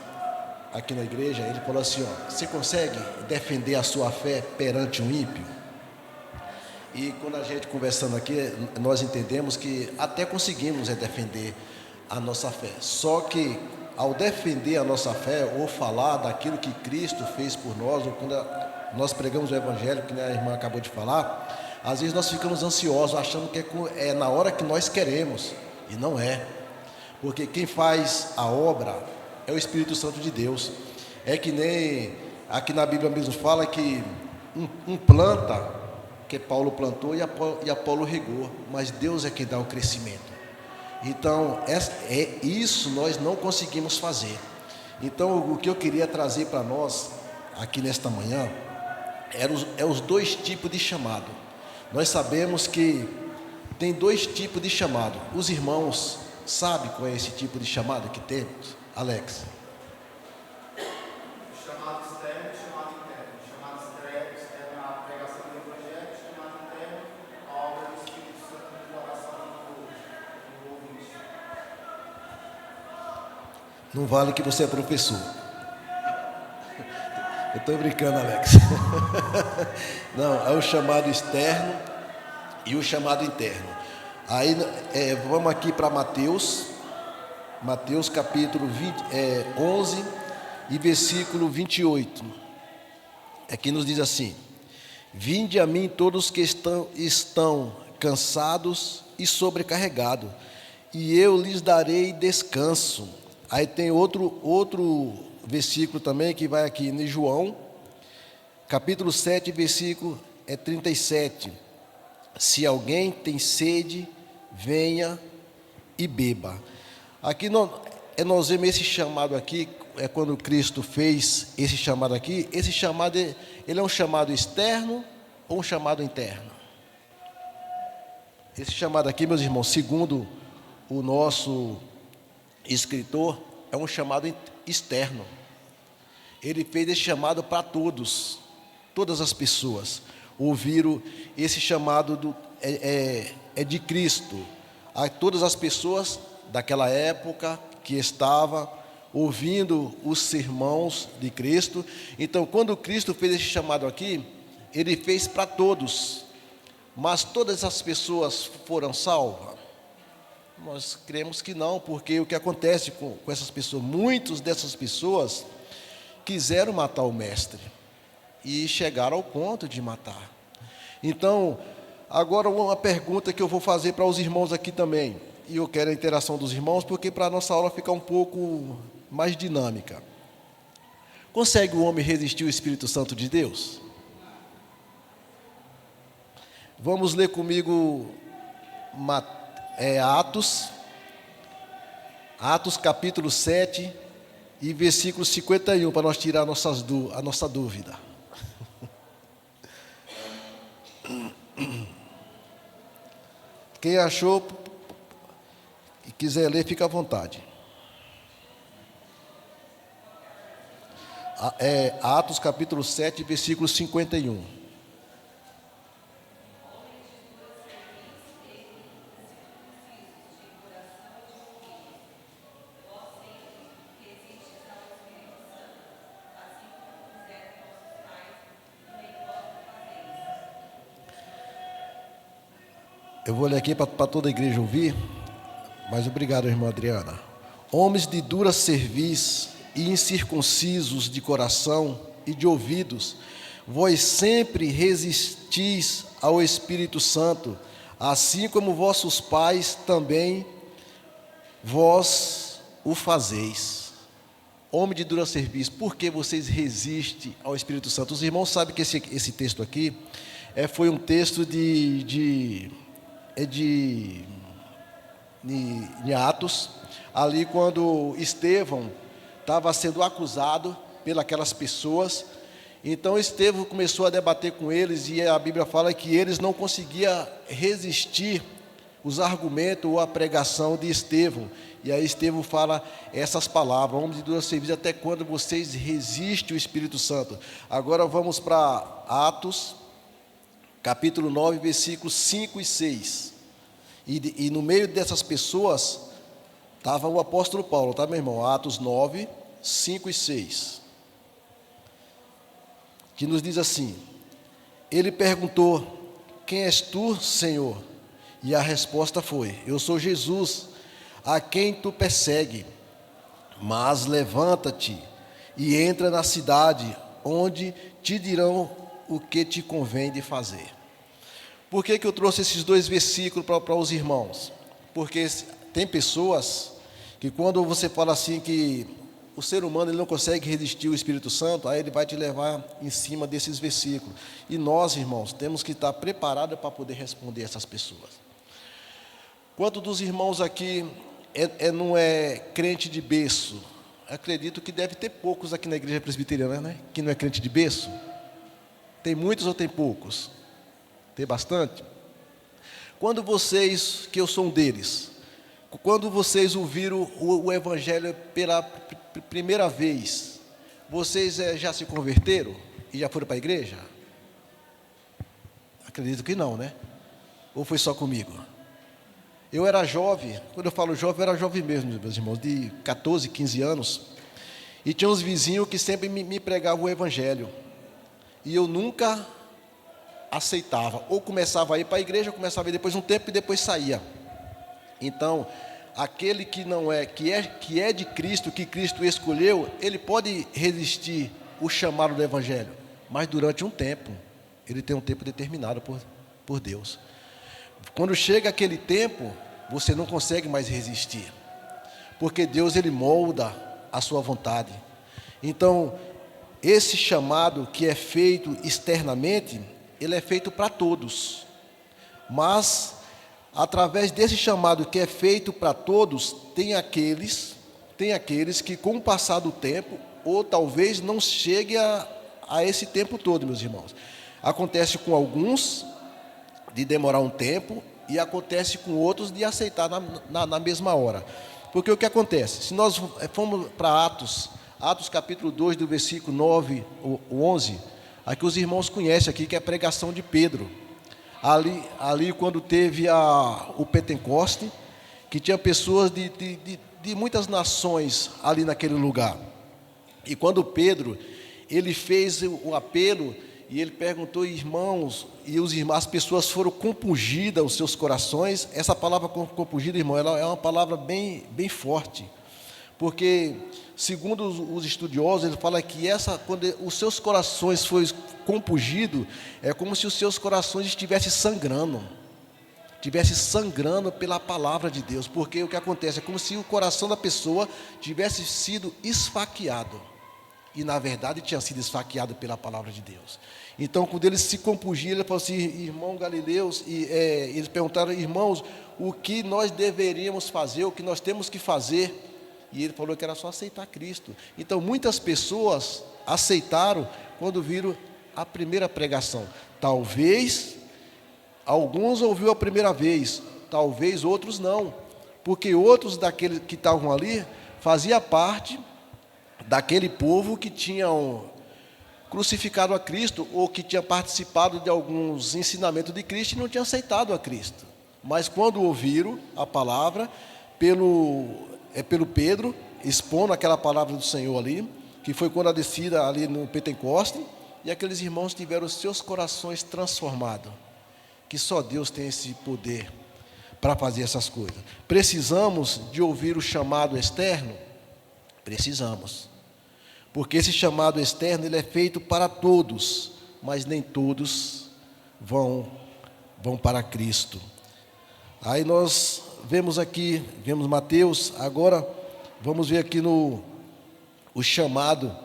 aqui na igreja. Ele falou assim: você consegue defender a sua fé perante um ímpio? E quando a gente conversando aqui, nós entendemos que até conseguimos defender a nossa fé, só que ao defender a nossa fé, ou falar daquilo que Cristo fez por nós, ou quando nós pregamos o Evangelho, que a irmã acabou de falar, às vezes nós ficamos ansiosos, achando que é na hora que nós queremos, e não é, porque quem faz a obra é o Espírito Santo de Deus. É que nem aqui na Bíblia mesmo fala que um planta, que Paulo plantou e Apolo regou, mas Deus é quem dá o crescimento. Então, isso nós não conseguimos fazer. Então, o que eu queria trazer para nós, aqui nesta manhã, é os dois tipos de chamado. Nós sabemos que tem dois tipos de chamado. Os irmãos sabem qual é esse tipo de chamado que temos, Alex? Chamado externo e chamado interno. Chamado externo é a pregação do Evangelho, chamado interno a obra do Espírito Santo no coração do ouvinte. Não vale que você é professor. Eu estou brincando, Alex. Não, é o chamado externo e o chamado interno. Aí vamos aqui para Mateus capítulo 11 e versículo 28. Aqui nos diz assim: vinde a mim todos que estão cansados e sobrecarregados, e eu lhes darei descanso. Aí tem outro versículo também que vai aqui em João, capítulo 7, versículo 37. Se alguém tem sede, venha e beba. Aqui nós vemos esse chamado aqui, quando Cristo fez esse chamado aqui. Esse chamado, ele é um chamado externo ou um chamado interno? Esse chamado aqui, meus irmãos, segundo o nosso escritor, é um chamado externo. Ele fez esse chamado para todas as pessoas ouviram esse chamado de Cristo. A todas as pessoas daquela época que estavam ouvindo os sermões de Cristo. Então, quando Cristo fez esse chamado aqui, ele fez para todos. Mas todas as pessoas foram salvas? Nós cremos que não, porque o que acontece com essas pessoas, muitas dessas pessoas quiseram matar o mestre e chegaram ao ponto de matar. Então, agora uma pergunta que eu vou fazer para os irmãos aqui também, e eu quero a interação dos irmãos, porque para a nossa aula ficar um pouco mais dinâmica. Consegue o homem resistir ao Espírito Santo de Deus? Vamos ler comigo Atos capítulo 7 e versículo 51, para nós tirar a nossa dúvida. Quem achou e quiser ler, fica à vontade. Atos capítulo 7, versículo 51. Eu vou ler aqui para toda a igreja ouvir, mas obrigado, irmã Adriana. Homens de dura cerviz e incircuncisos de coração e de ouvidos, vós sempre resistis ao Espírito Santo, assim como vossos pais também vós o fazeis. Homem de dura cerviz, por que vocês resistem ao Espírito Santo? Os irmãos sabem que esse texto aqui foi um texto de Atos, ali quando Estevão estava sendo acusado pelas pessoas. Então Estevão começou a debater com eles, e a Bíblia fala que eles não conseguiam resistir os argumentos ou a pregação de Estevão. E aí Estevão fala essas palavras: homens de dura cerviz, até quando vocês resistem ao Espírito Santo? Agora vamos para Atos capítulo 9, versículos 5 e 6. E no meio dessas pessoas estava o apóstolo Paulo, tá, meu irmão? Atos 9, 5 e 6. Que nos diz assim: ele perguntou: quem és tu, Senhor? E a resposta foi: eu sou Jesus, a quem tu persegue. Mas levanta-te e entra na cidade, onde te dirão o que te convém de fazer. Por que eu trouxe esses dois versículos para os irmãos? Porque tem pessoas que, quando você fala assim que o ser humano ele não consegue resistir ao Espírito Santo, aí ele vai te levar em cima desses versículos. E nós, irmãos, temos que estar preparados para poder responder essas pessoas. Quanto dos irmãos aqui não é crente de berço? Acredito que deve ter poucos aqui na igreja presbiteriana, né? Que não é crente de berço. Tem muitos ou tem poucos? Tem bastante? Quando vocês, que eu sou um deles, quando vocês ouviram o Evangelho pela primeira vez, vocês já se converteram e já foram para a igreja? Acredito que não, né? Ou foi só comigo? Eu era jovem, quando eu falo jovem, eu era jovem mesmo, meus irmãos, de 14, 15 anos, e tinha uns vizinhos que sempre me pregavam o Evangelho, e eu nunca aceitava, ou começava a ir para a igreja, começava a ir depois de um tempo e depois saía. Então, aquele que não é, que é de Cristo, que Cristo escolheu, ele pode resistir o chamado do Evangelho, mas durante um tempo. Ele tem um tempo determinado por Deus. Quando chega aquele tempo, você não consegue mais resistir, porque Deus, ele molda a sua vontade. Então, esse chamado que é feito externamente, ele é feito para todos, mas através desse chamado que é feito para todos, tem aqueles que com o passar do tempo, ou talvez não chegue a esse tempo todo, meus irmãos. Acontece com alguns de demorar um tempo, e acontece com outros de aceitar na mesma hora. Porque o que acontece? Se nós formos para Atos capítulo 2, do versículo 9 ou 11, aqui os irmãos conhecem aqui, que é a pregação de Pedro. Ali quando teve o Pentecoste, que tinha pessoas de muitas nações ali naquele lugar. E quando Pedro, ele fez o apelo, e ele perguntou, irmãos, e as pessoas foram compungidas, os seus corações. Essa palavra compungida, irmão, ela é uma palavra bem forte, porque, segundo os estudiosos, ele fala que quando os seus corações foram compungidos, é como se os seus corações estivessem sangrando pela palavra de Deus, porque o que acontece é como se o coração da pessoa tivesse sido esfaqueado, e na verdade tinha sido esfaqueado pela palavra de Deus. Então, quando ele se compungia, ele falou assim, irmão Galileus, eles perguntaram, irmãos, o que nós deveríamos fazer, o que nós temos que fazer? E ele falou que era só aceitar Cristo. Então, muitas pessoas aceitaram quando viram a primeira pregação. Talvez alguns ouviram a primeira vez, talvez outros não, porque outros daqueles que estavam ali faziam parte daquele povo que tinham crucificado a Cristo, ou que tinha participado de alguns ensinamentos de Cristo e não tinha aceitado a Cristo. Mas quando ouviram a palavra, pelo Pedro, expondo aquela palavra do Senhor ali, que foi quando a descida ali no Pentecoste, e aqueles irmãos tiveram os seus corações transformados, que só Deus tem esse poder para fazer essas coisas. Precisamos de ouvir o chamado externo? Precisamos. Porque esse chamado externo, ele é feito para todos, mas nem todos vão para Cristo. Aí nós vemos Mateus, agora vamos ver aqui o chamado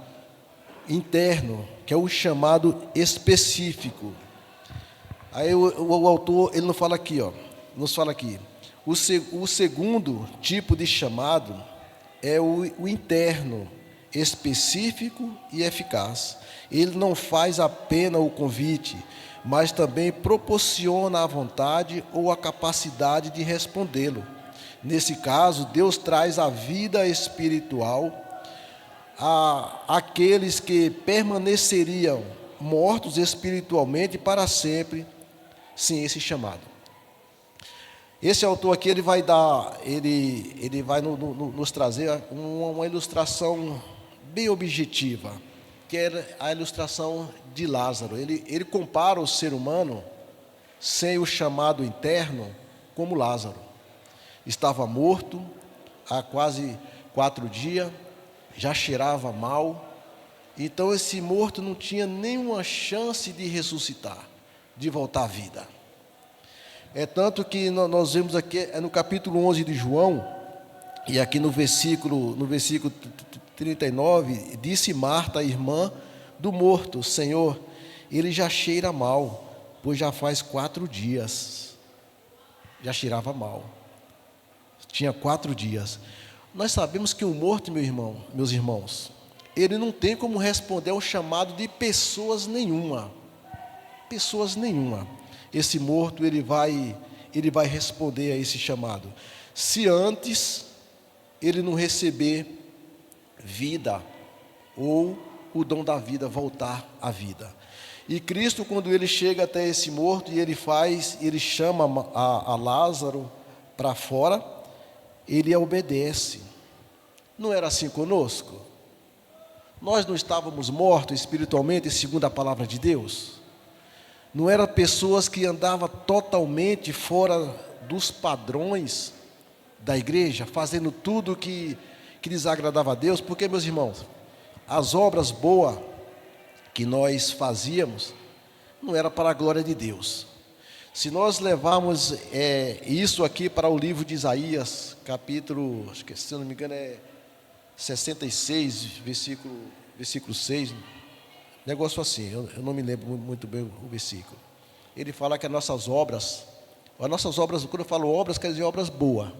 interno, que é o chamado específico. Aí o autor, ele nos fala aqui, o segundo tipo de chamado é o interno, específico e eficaz. Ele não faz apenas o convite, mas também proporciona a vontade ou a capacidade de respondê-lo. Nesse caso, Deus traz a vida espiritual àqueles que permaneceriam mortos espiritualmente para sempre, sem esse chamado. Esse autor aqui, ele vai nos trazer uma ilustração bem objetiva, que é a ilustração de Lázaro. Ele compara o ser humano sem o chamado interno como Lázaro. Estava morto há quase 4 dias, já cheirava mal. Então esse morto não tinha nenhuma chance de ressuscitar, de voltar à vida. É tanto que nós vemos aqui, no capítulo 11 de João, e aqui no versículo 39, disse Marta, a irmã do morto, Senhor, ele já cheira mal, pois já faz 4 dias. Já cheirava mal. Tinha 4 dias. Nós sabemos que o morto, meus irmãos, ele não tem como responder ao chamado de pessoas nenhuma. Pessoas nenhuma. Esse morto, ele vai responder a esse chamado. Se antes ele não receber vida, ou o dom da vida voltar à vida. E Cristo, quando ele chega até esse morto, e ele chama a Lázaro para fora, ele obedece. Não era assim conosco? Nós não estávamos mortos espiritualmente, segundo a palavra de Deus? Não eram pessoas que andavam totalmente fora dos padrões da igreja, fazendo tudo que desagradava a Deus, porque, meus irmãos, as obras boas que nós fazíamos não era para a glória de Deus. Se nós levarmos isso aqui para o livro de Isaías, capítulo, acho que, se eu não me engano é 66, versículo 6, negócio assim, eu não me lembro muito bem o versículo. Ele fala que as nossas obras, quando eu falo obras, quer dizer obras boas,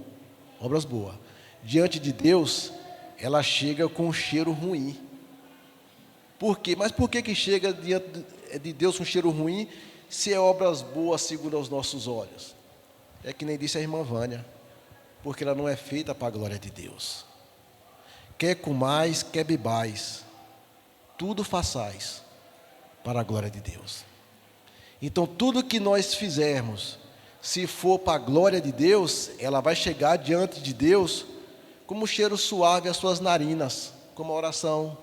diante de Deus, ela chega com um cheiro ruim. Por quê? Mas por que chega diante de Deus com um cheiro ruim, se é obras boas segundo aos nossos olhos? É que nem disse a irmã Vânia, porque ela não é feita para a glória de Deus. Quer comais, quer bebais, tudo façais para a glória de Deus. Então, tudo que nós fizermos, se for para a glória de Deus, ela vai chegar diante de Deus como um cheiro suave às suas narinas, como a oração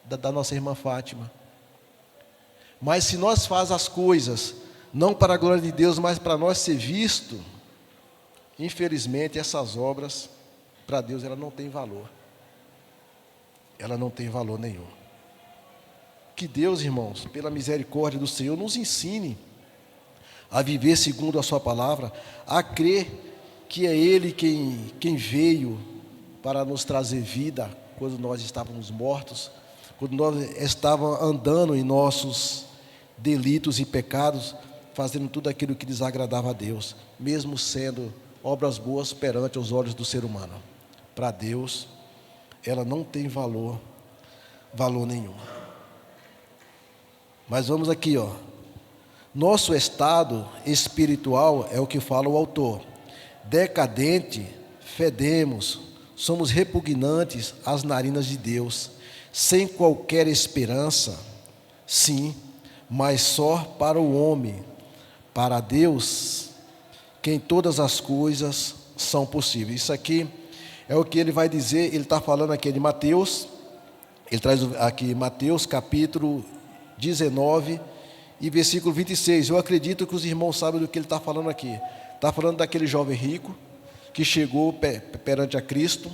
da nossa irmã Fátima. Mas se nós fazemos as coisas, não para a glória de Deus, mas para nós ser visto, infelizmente essas obras, para Deus, ela não tem valor. Ela não tem valor nenhum. Que Deus, irmãos, pela misericórdia do Senhor, nos ensine a viver segundo a sua palavra, a crer que é Ele quem veio para nos trazer vida quando nós estávamos mortos, quando nós estávamos andando em nossos delitos e pecados, fazendo tudo aquilo que desagradava a Deus, mesmo sendo obras boas perante os olhos do ser humano. Para Deus, ela não tem valor nenhum. Mas vamos aqui, ó. Nosso estado espiritual é o que fala o autor. Decadente, fedemos, somos repugnantes às narinas de Deus, sem qualquer esperança, sim, mas só para o homem. Para Deus, quem todas as coisas são possíveis. Isso aqui é o que ele vai dizer, ele está falando aqui de Mateus, ele traz aqui Mateus capítulo 19 e versículo 26. Eu acredito que os irmãos sabem do que ele está falando aqui. Está falando daquele jovem rico que chegou perante a Cristo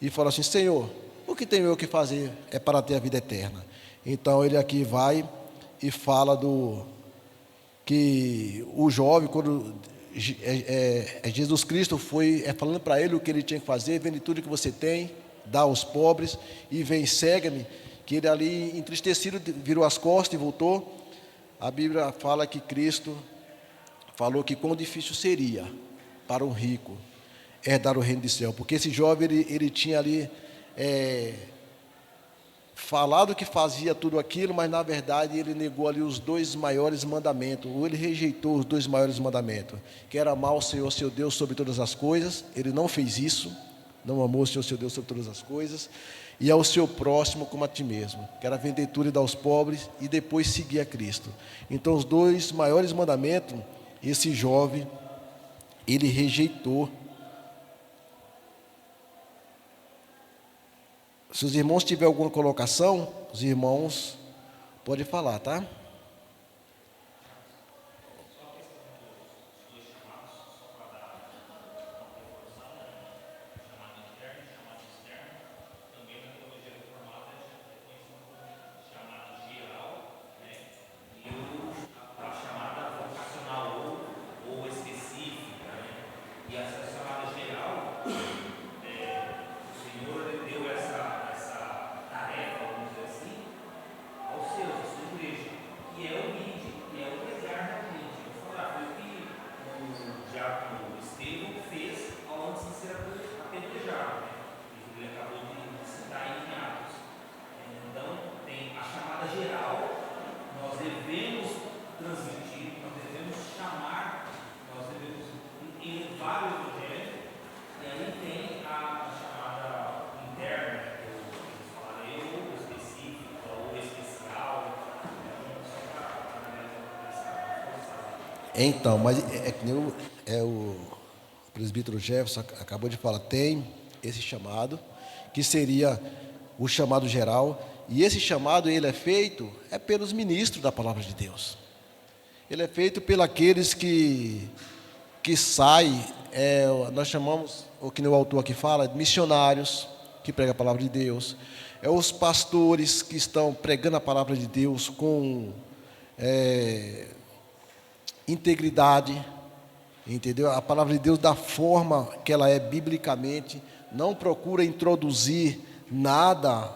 e falou assim: Senhor, o que tenho eu que fazer é para ter a vida eterna? Então ele aqui vai e fala que o jovem, quando Jesus Cristo foi falando para ele o que ele tinha que fazer: vende tudo que você tem, dá aos pobres e vem, segue-me. Que ele ali entristecido virou as costas e voltou. A Bíblia fala que Cristo falou que quão difícil seria para um rico herdar o reino do céu, porque esse jovem ele tinha ali falado que fazia tudo aquilo, mas na verdade ele negou ali os 2 maiores mandamentos, ou ele rejeitou os 2 maiores mandamentos, que era amar o Senhor seu Deus sobre todas as coisas. Ele não fez isso, não amou o Senhor seu Deus sobre todas as coisas, e ao seu próximo como a ti mesmo, que era vender tudo e dar aos pobres, e depois seguir a Cristo. Então os 2 maiores mandamentos, esse jovem, ele rejeitou. Se os irmãos tiverem alguma colocação, os irmãos podem falar, tá? Então, mas é que nem o presbítero Jefferson acabou de falar, tem esse chamado, que seria o chamado geral, e esse chamado ele é feito pelos ministros da palavra de Deus. Ele é feito pelos aqueles que que sai, nós chamamos, o que o autor aqui fala, de missionários que pregam a palavra de Deus, os pastores que estão pregando a palavra de Deus com integridade, entendeu? A palavra de Deus da forma que ela é biblicamente, não procura introduzir nada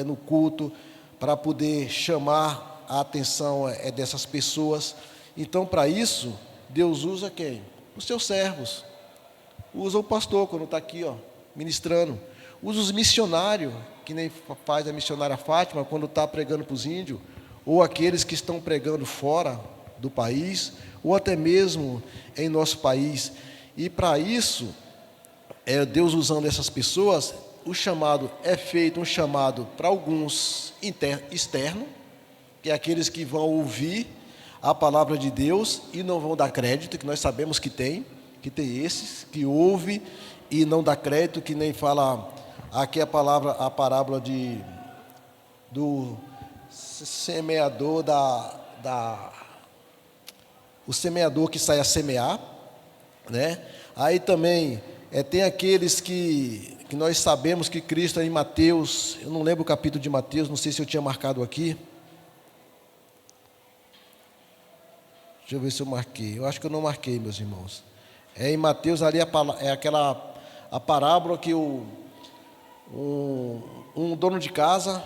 no culto para poder chamar a atenção dessas pessoas. Então, para isso, Deus usa quem? Os seus servos. Usa o pastor quando está aqui, ministrando. Usa os missionários, que nem faz a missionária Fátima quando está pregando para os índios, ou aqueles que estão pregando fora do país, ou até mesmo em nosso país. E para isso, Deus usando essas pessoas, o chamado é feito, um chamado para alguns externo, que é aqueles que vão ouvir a palavra de Deus e não vão dar crédito, que nós sabemos que tem esses que ouve e não dá crédito, que nem fala aqui a parábola do semeador o semeador que sai a semear, né? Aí também tem aqueles que nós sabemos que Cristo em Mateus, eu não lembro o capítulo de Mateus, não sei se eu tinha marcado aqui. Deixa eu ver se eu marquei. Eu acho que eu não marquei, meus irmãos. Em Mateus ali a parábola que um dono de casa,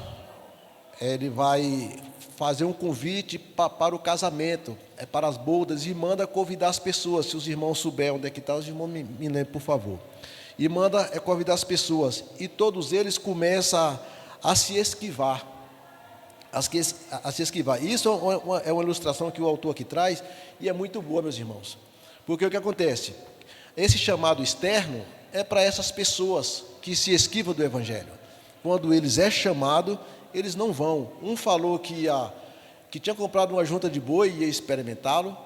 ele vai fazer um convite para o casamento, para as bodas, e manda convidar as pessoas. Se os irmãos souberem onde é que está, os irmãos me lembrem, por favor. E manda convidar as pessoas. E todos eles começam a se esquivar. A se esquivar. Isso é uma ilustração que o autor aqui traz, e é muito boa, meus irmãos. Porque o que acontece? Esse chamado externo é para essas pessoas que se esquivam do Evangelho. Quando eles chamado, eles não vão. Um falou que tinha comprado uma junta de boi e ia experimentá-lo.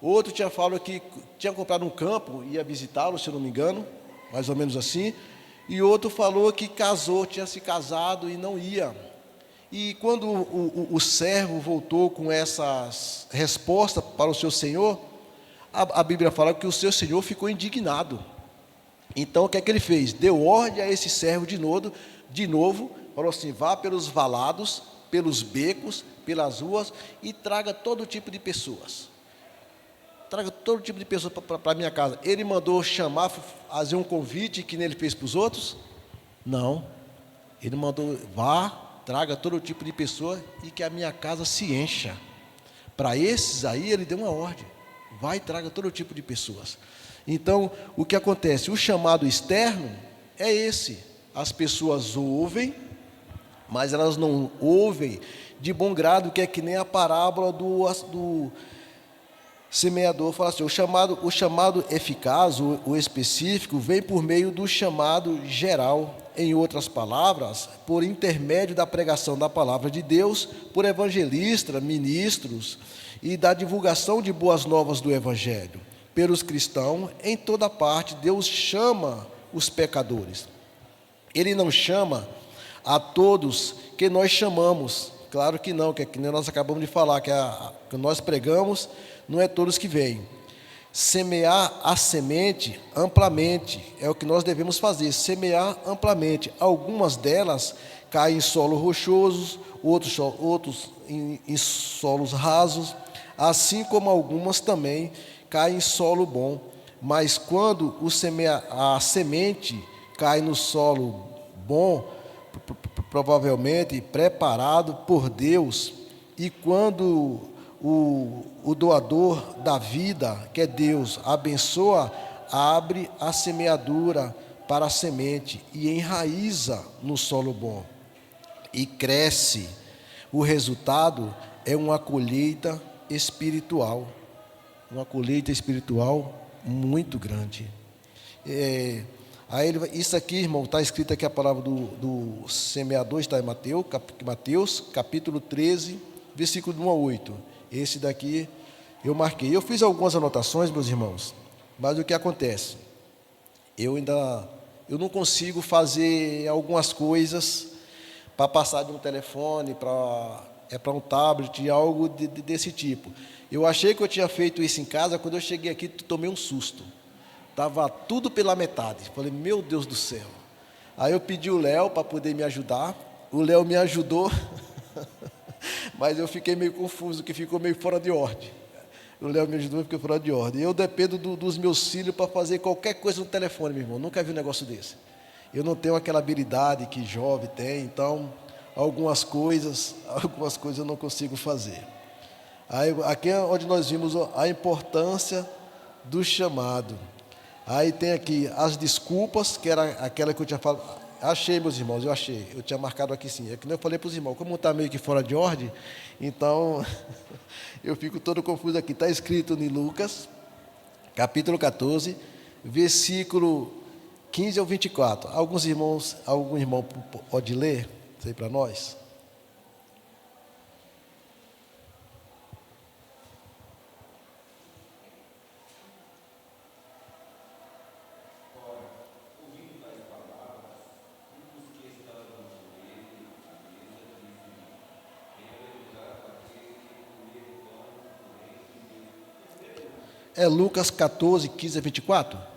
Outro falou que tinha comprado um campo e ia visitá-lo, se eu não me engano, mais ou menos assim. E outro falou que tinha se casado e não ia. E quando o servo voltou com essas respostas para o seu senhor, a Bíblia fala que o seu senhor ficou indignado. Então, o que é que ele fez? Deu ordem a esse servo de novo, falou assim: vá pelos valados, pelos becos, pelas ruas e traga todo tipo de pessoas. Traga todo tipo de pessoas para a minha casa. Ele mandou chamar, fazer um convite que nem ele fez para os outros? Não. Ele mandou: vá, traga todo tipo de pessoa e que a minha casa se encha. Para esses aí, ele deu uma ordem: vai e traga todo tipo de pessoas. Então, o que acontece? O chamado externo é esse. As pessoas ouvem, mas elas não ouvem de bom grado, que é que nem a parábola do semeador. Fala assim: o chamado eficaz, o específico, vem por meio do chamado geral. Em outras palavras, por intermédio da pregação da palavra de Deus, por evangelistas, ministros, e da divulgação de boas novas do Evangelho. Pelos cristãos, em toda parte, Deus chama os pecadores. Ele não chama a todos que nós chamamos. Claro que não, que nós acabamos de falar, que nós pregamos, não é todos que vêm. Semear a semente amplamente, é o que nós devemos fazer, semear amplamente. Algumas delas caem em solo rochosos, outros em solos rasos, assim como algumas também caem em solo bom. Mas quando a semente cai no solo bom, provavelmente preparado por Deus, e quando o doador da vida, que é Deus, abençoa, abre a semeadura para a semente e enraiza no solo bom e cresce. O resultado é uma colheita espiritual, muito grande. Isso aqui, irmão, está escrito aqui a palavra do semeador, está em Mateus capítulo 13, versículo 1 a 8. Esse daqui eu marquei. Eu fiz algumas anotações, meus irmãos, mas o que acontece? Eu não consigo fazer algumas coisas para passar de um telefone para para um tablet, algo desse tipo. Eu achei que eu tinha feito isso em casa, quando eu cheguei aqui, tomei um susto. Estava tudo pela metade. Falei, meu Deus do céu. Aí eu pedi o Léo para poder me ajudar. O Léo me ajudou, mas eu fiquei meio confuso, que ficou meio fora de ordem. O Léo me ajudou e ficou fora de ordem. Eu dependo dos meus filhos para fazer qualquer coisa no telefone, meu irmão. Nunca vi um negócio desse. Eu não tenho aquela habilidade que jovem tem, então algumas coisas eu não consigo fazer. Aí, aqui é onde nós vimos a importância do chamado. Aí tem aqui as desculpas, que era aquela que eu tinha falado. Achei, meus irmãos, eu achei. Eu tinha marcado aqui sim. É que eu falei para os irmãos, como está meio que fora de ordem, então eu fico todo confuso aqui. Está escrito em Lucas, capítulo 14, versículo 15 ao 24. Algum irmão pode ler isso aí para nós? É Lucas 14, 15 a 24?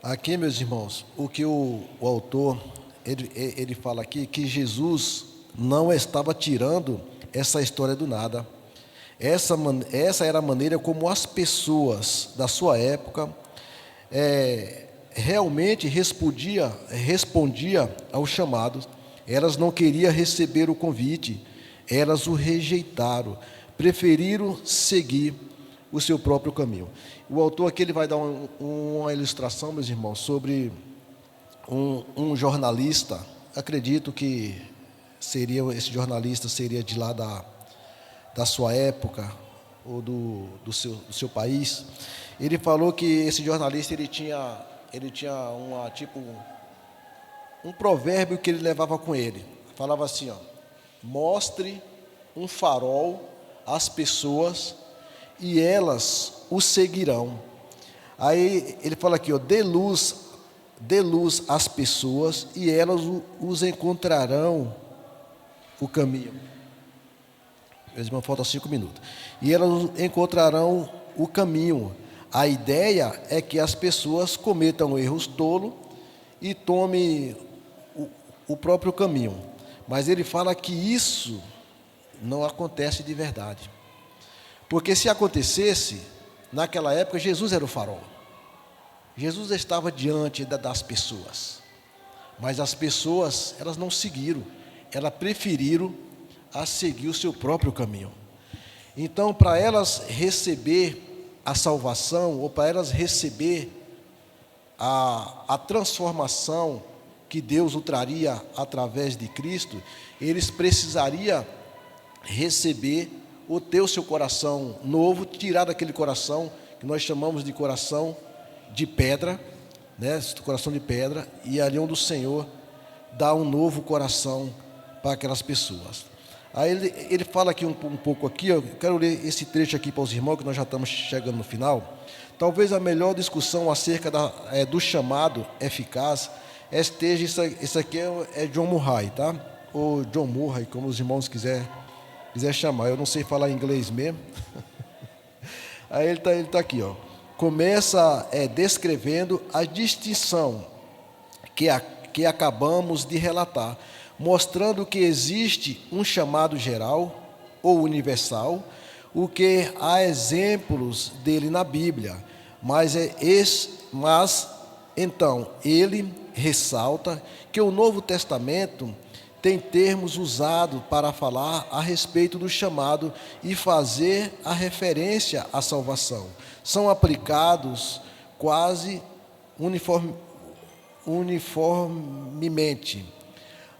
Aqui, meus irmãos, o que o autor, ele fala aqui, que Jesus não estava tirando essa história do nada. Essa era a maneira como as pessoas da sua época realmente respondia ao chamado. Elas não queriam receber o convite, elas o rejeitaram, preferiram seguir o seu próprio caminho. O autor aqui ele vai dar uma ilustração, meus irmãos, sobre um jornalista. Acredito que esse jornalista seria de lá da sua época ou do seu país. Ele falou que esse jornalista ele tinha um provérbio que ele levava com ele. Falava assim, ó: mostre um farol às pessoas e elas o seguirão. Aí ele fala aqui, ó: dê luz às pessoas e elas os encontrarão o caminho. Meus irmãos, faltam 5 minutos. E elas encontrarão o caminho. A ideia é que as pessoas cometam erros tolos e tomem o próprio caminho. Mas ele fala que isso não acontece de verdade. Porque se acontecesse, naquela época, Jesus era o farol. Jesus estava diante das pessoas. Mas as pessoas, elas não seguiram. Elas preferiram a seguir o seu próprio caminho. Então, para elas receber a salvação, ou para elas receber a transformação que Deus o traria através de Cristo, eles precisariam receber ou ter o seu coração novo, tirar daquele coração que nós chamamos de coração de pedra, né? Coração de pedra, e ali onde o Senhor dá um novo coração para aquelas pessoas. Aí ele fala aqui um pouco aqui, eu quero ler esse trecho aqui para os irmãos, que nós já estamos chegando no final. Talvez a melhor discussão acerca do chamado eficaz esteja, isso aqui é John Murray, tá? Ou John Murray, como os irmãos quiser chamar. Eu não sei falar inglês mesmo. Aí ele tá aqui, ó. Começa descrevendo a distinção que acabamos de relatar, mostrando que existe um chamado geral ou universal, o que há exemplos dele na Bíblia, mas então ele ressalta que o Novo Testamento tem termos usados para falar a respeito do chamado e fazer a referência à salvação. São aplicados quase uniformemente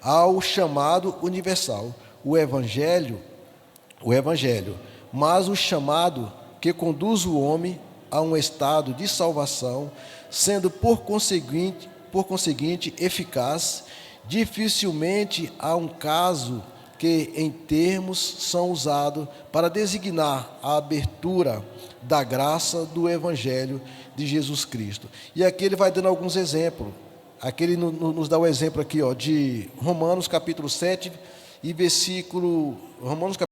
ao chamado universal, o Evangelho, mas o chamado que conduz o homem a um estado de salvação, sendo por conseguinte eficaz. Dificilmente há um caso que em termos são usados para designar a abertura da graça do Evangelho de Jesus Cristo. E aqui ele vai dando alguns exemplos. Aqui ele nos dá o exemplo aqui, ó, de Romanos capítulo 7 e versículo...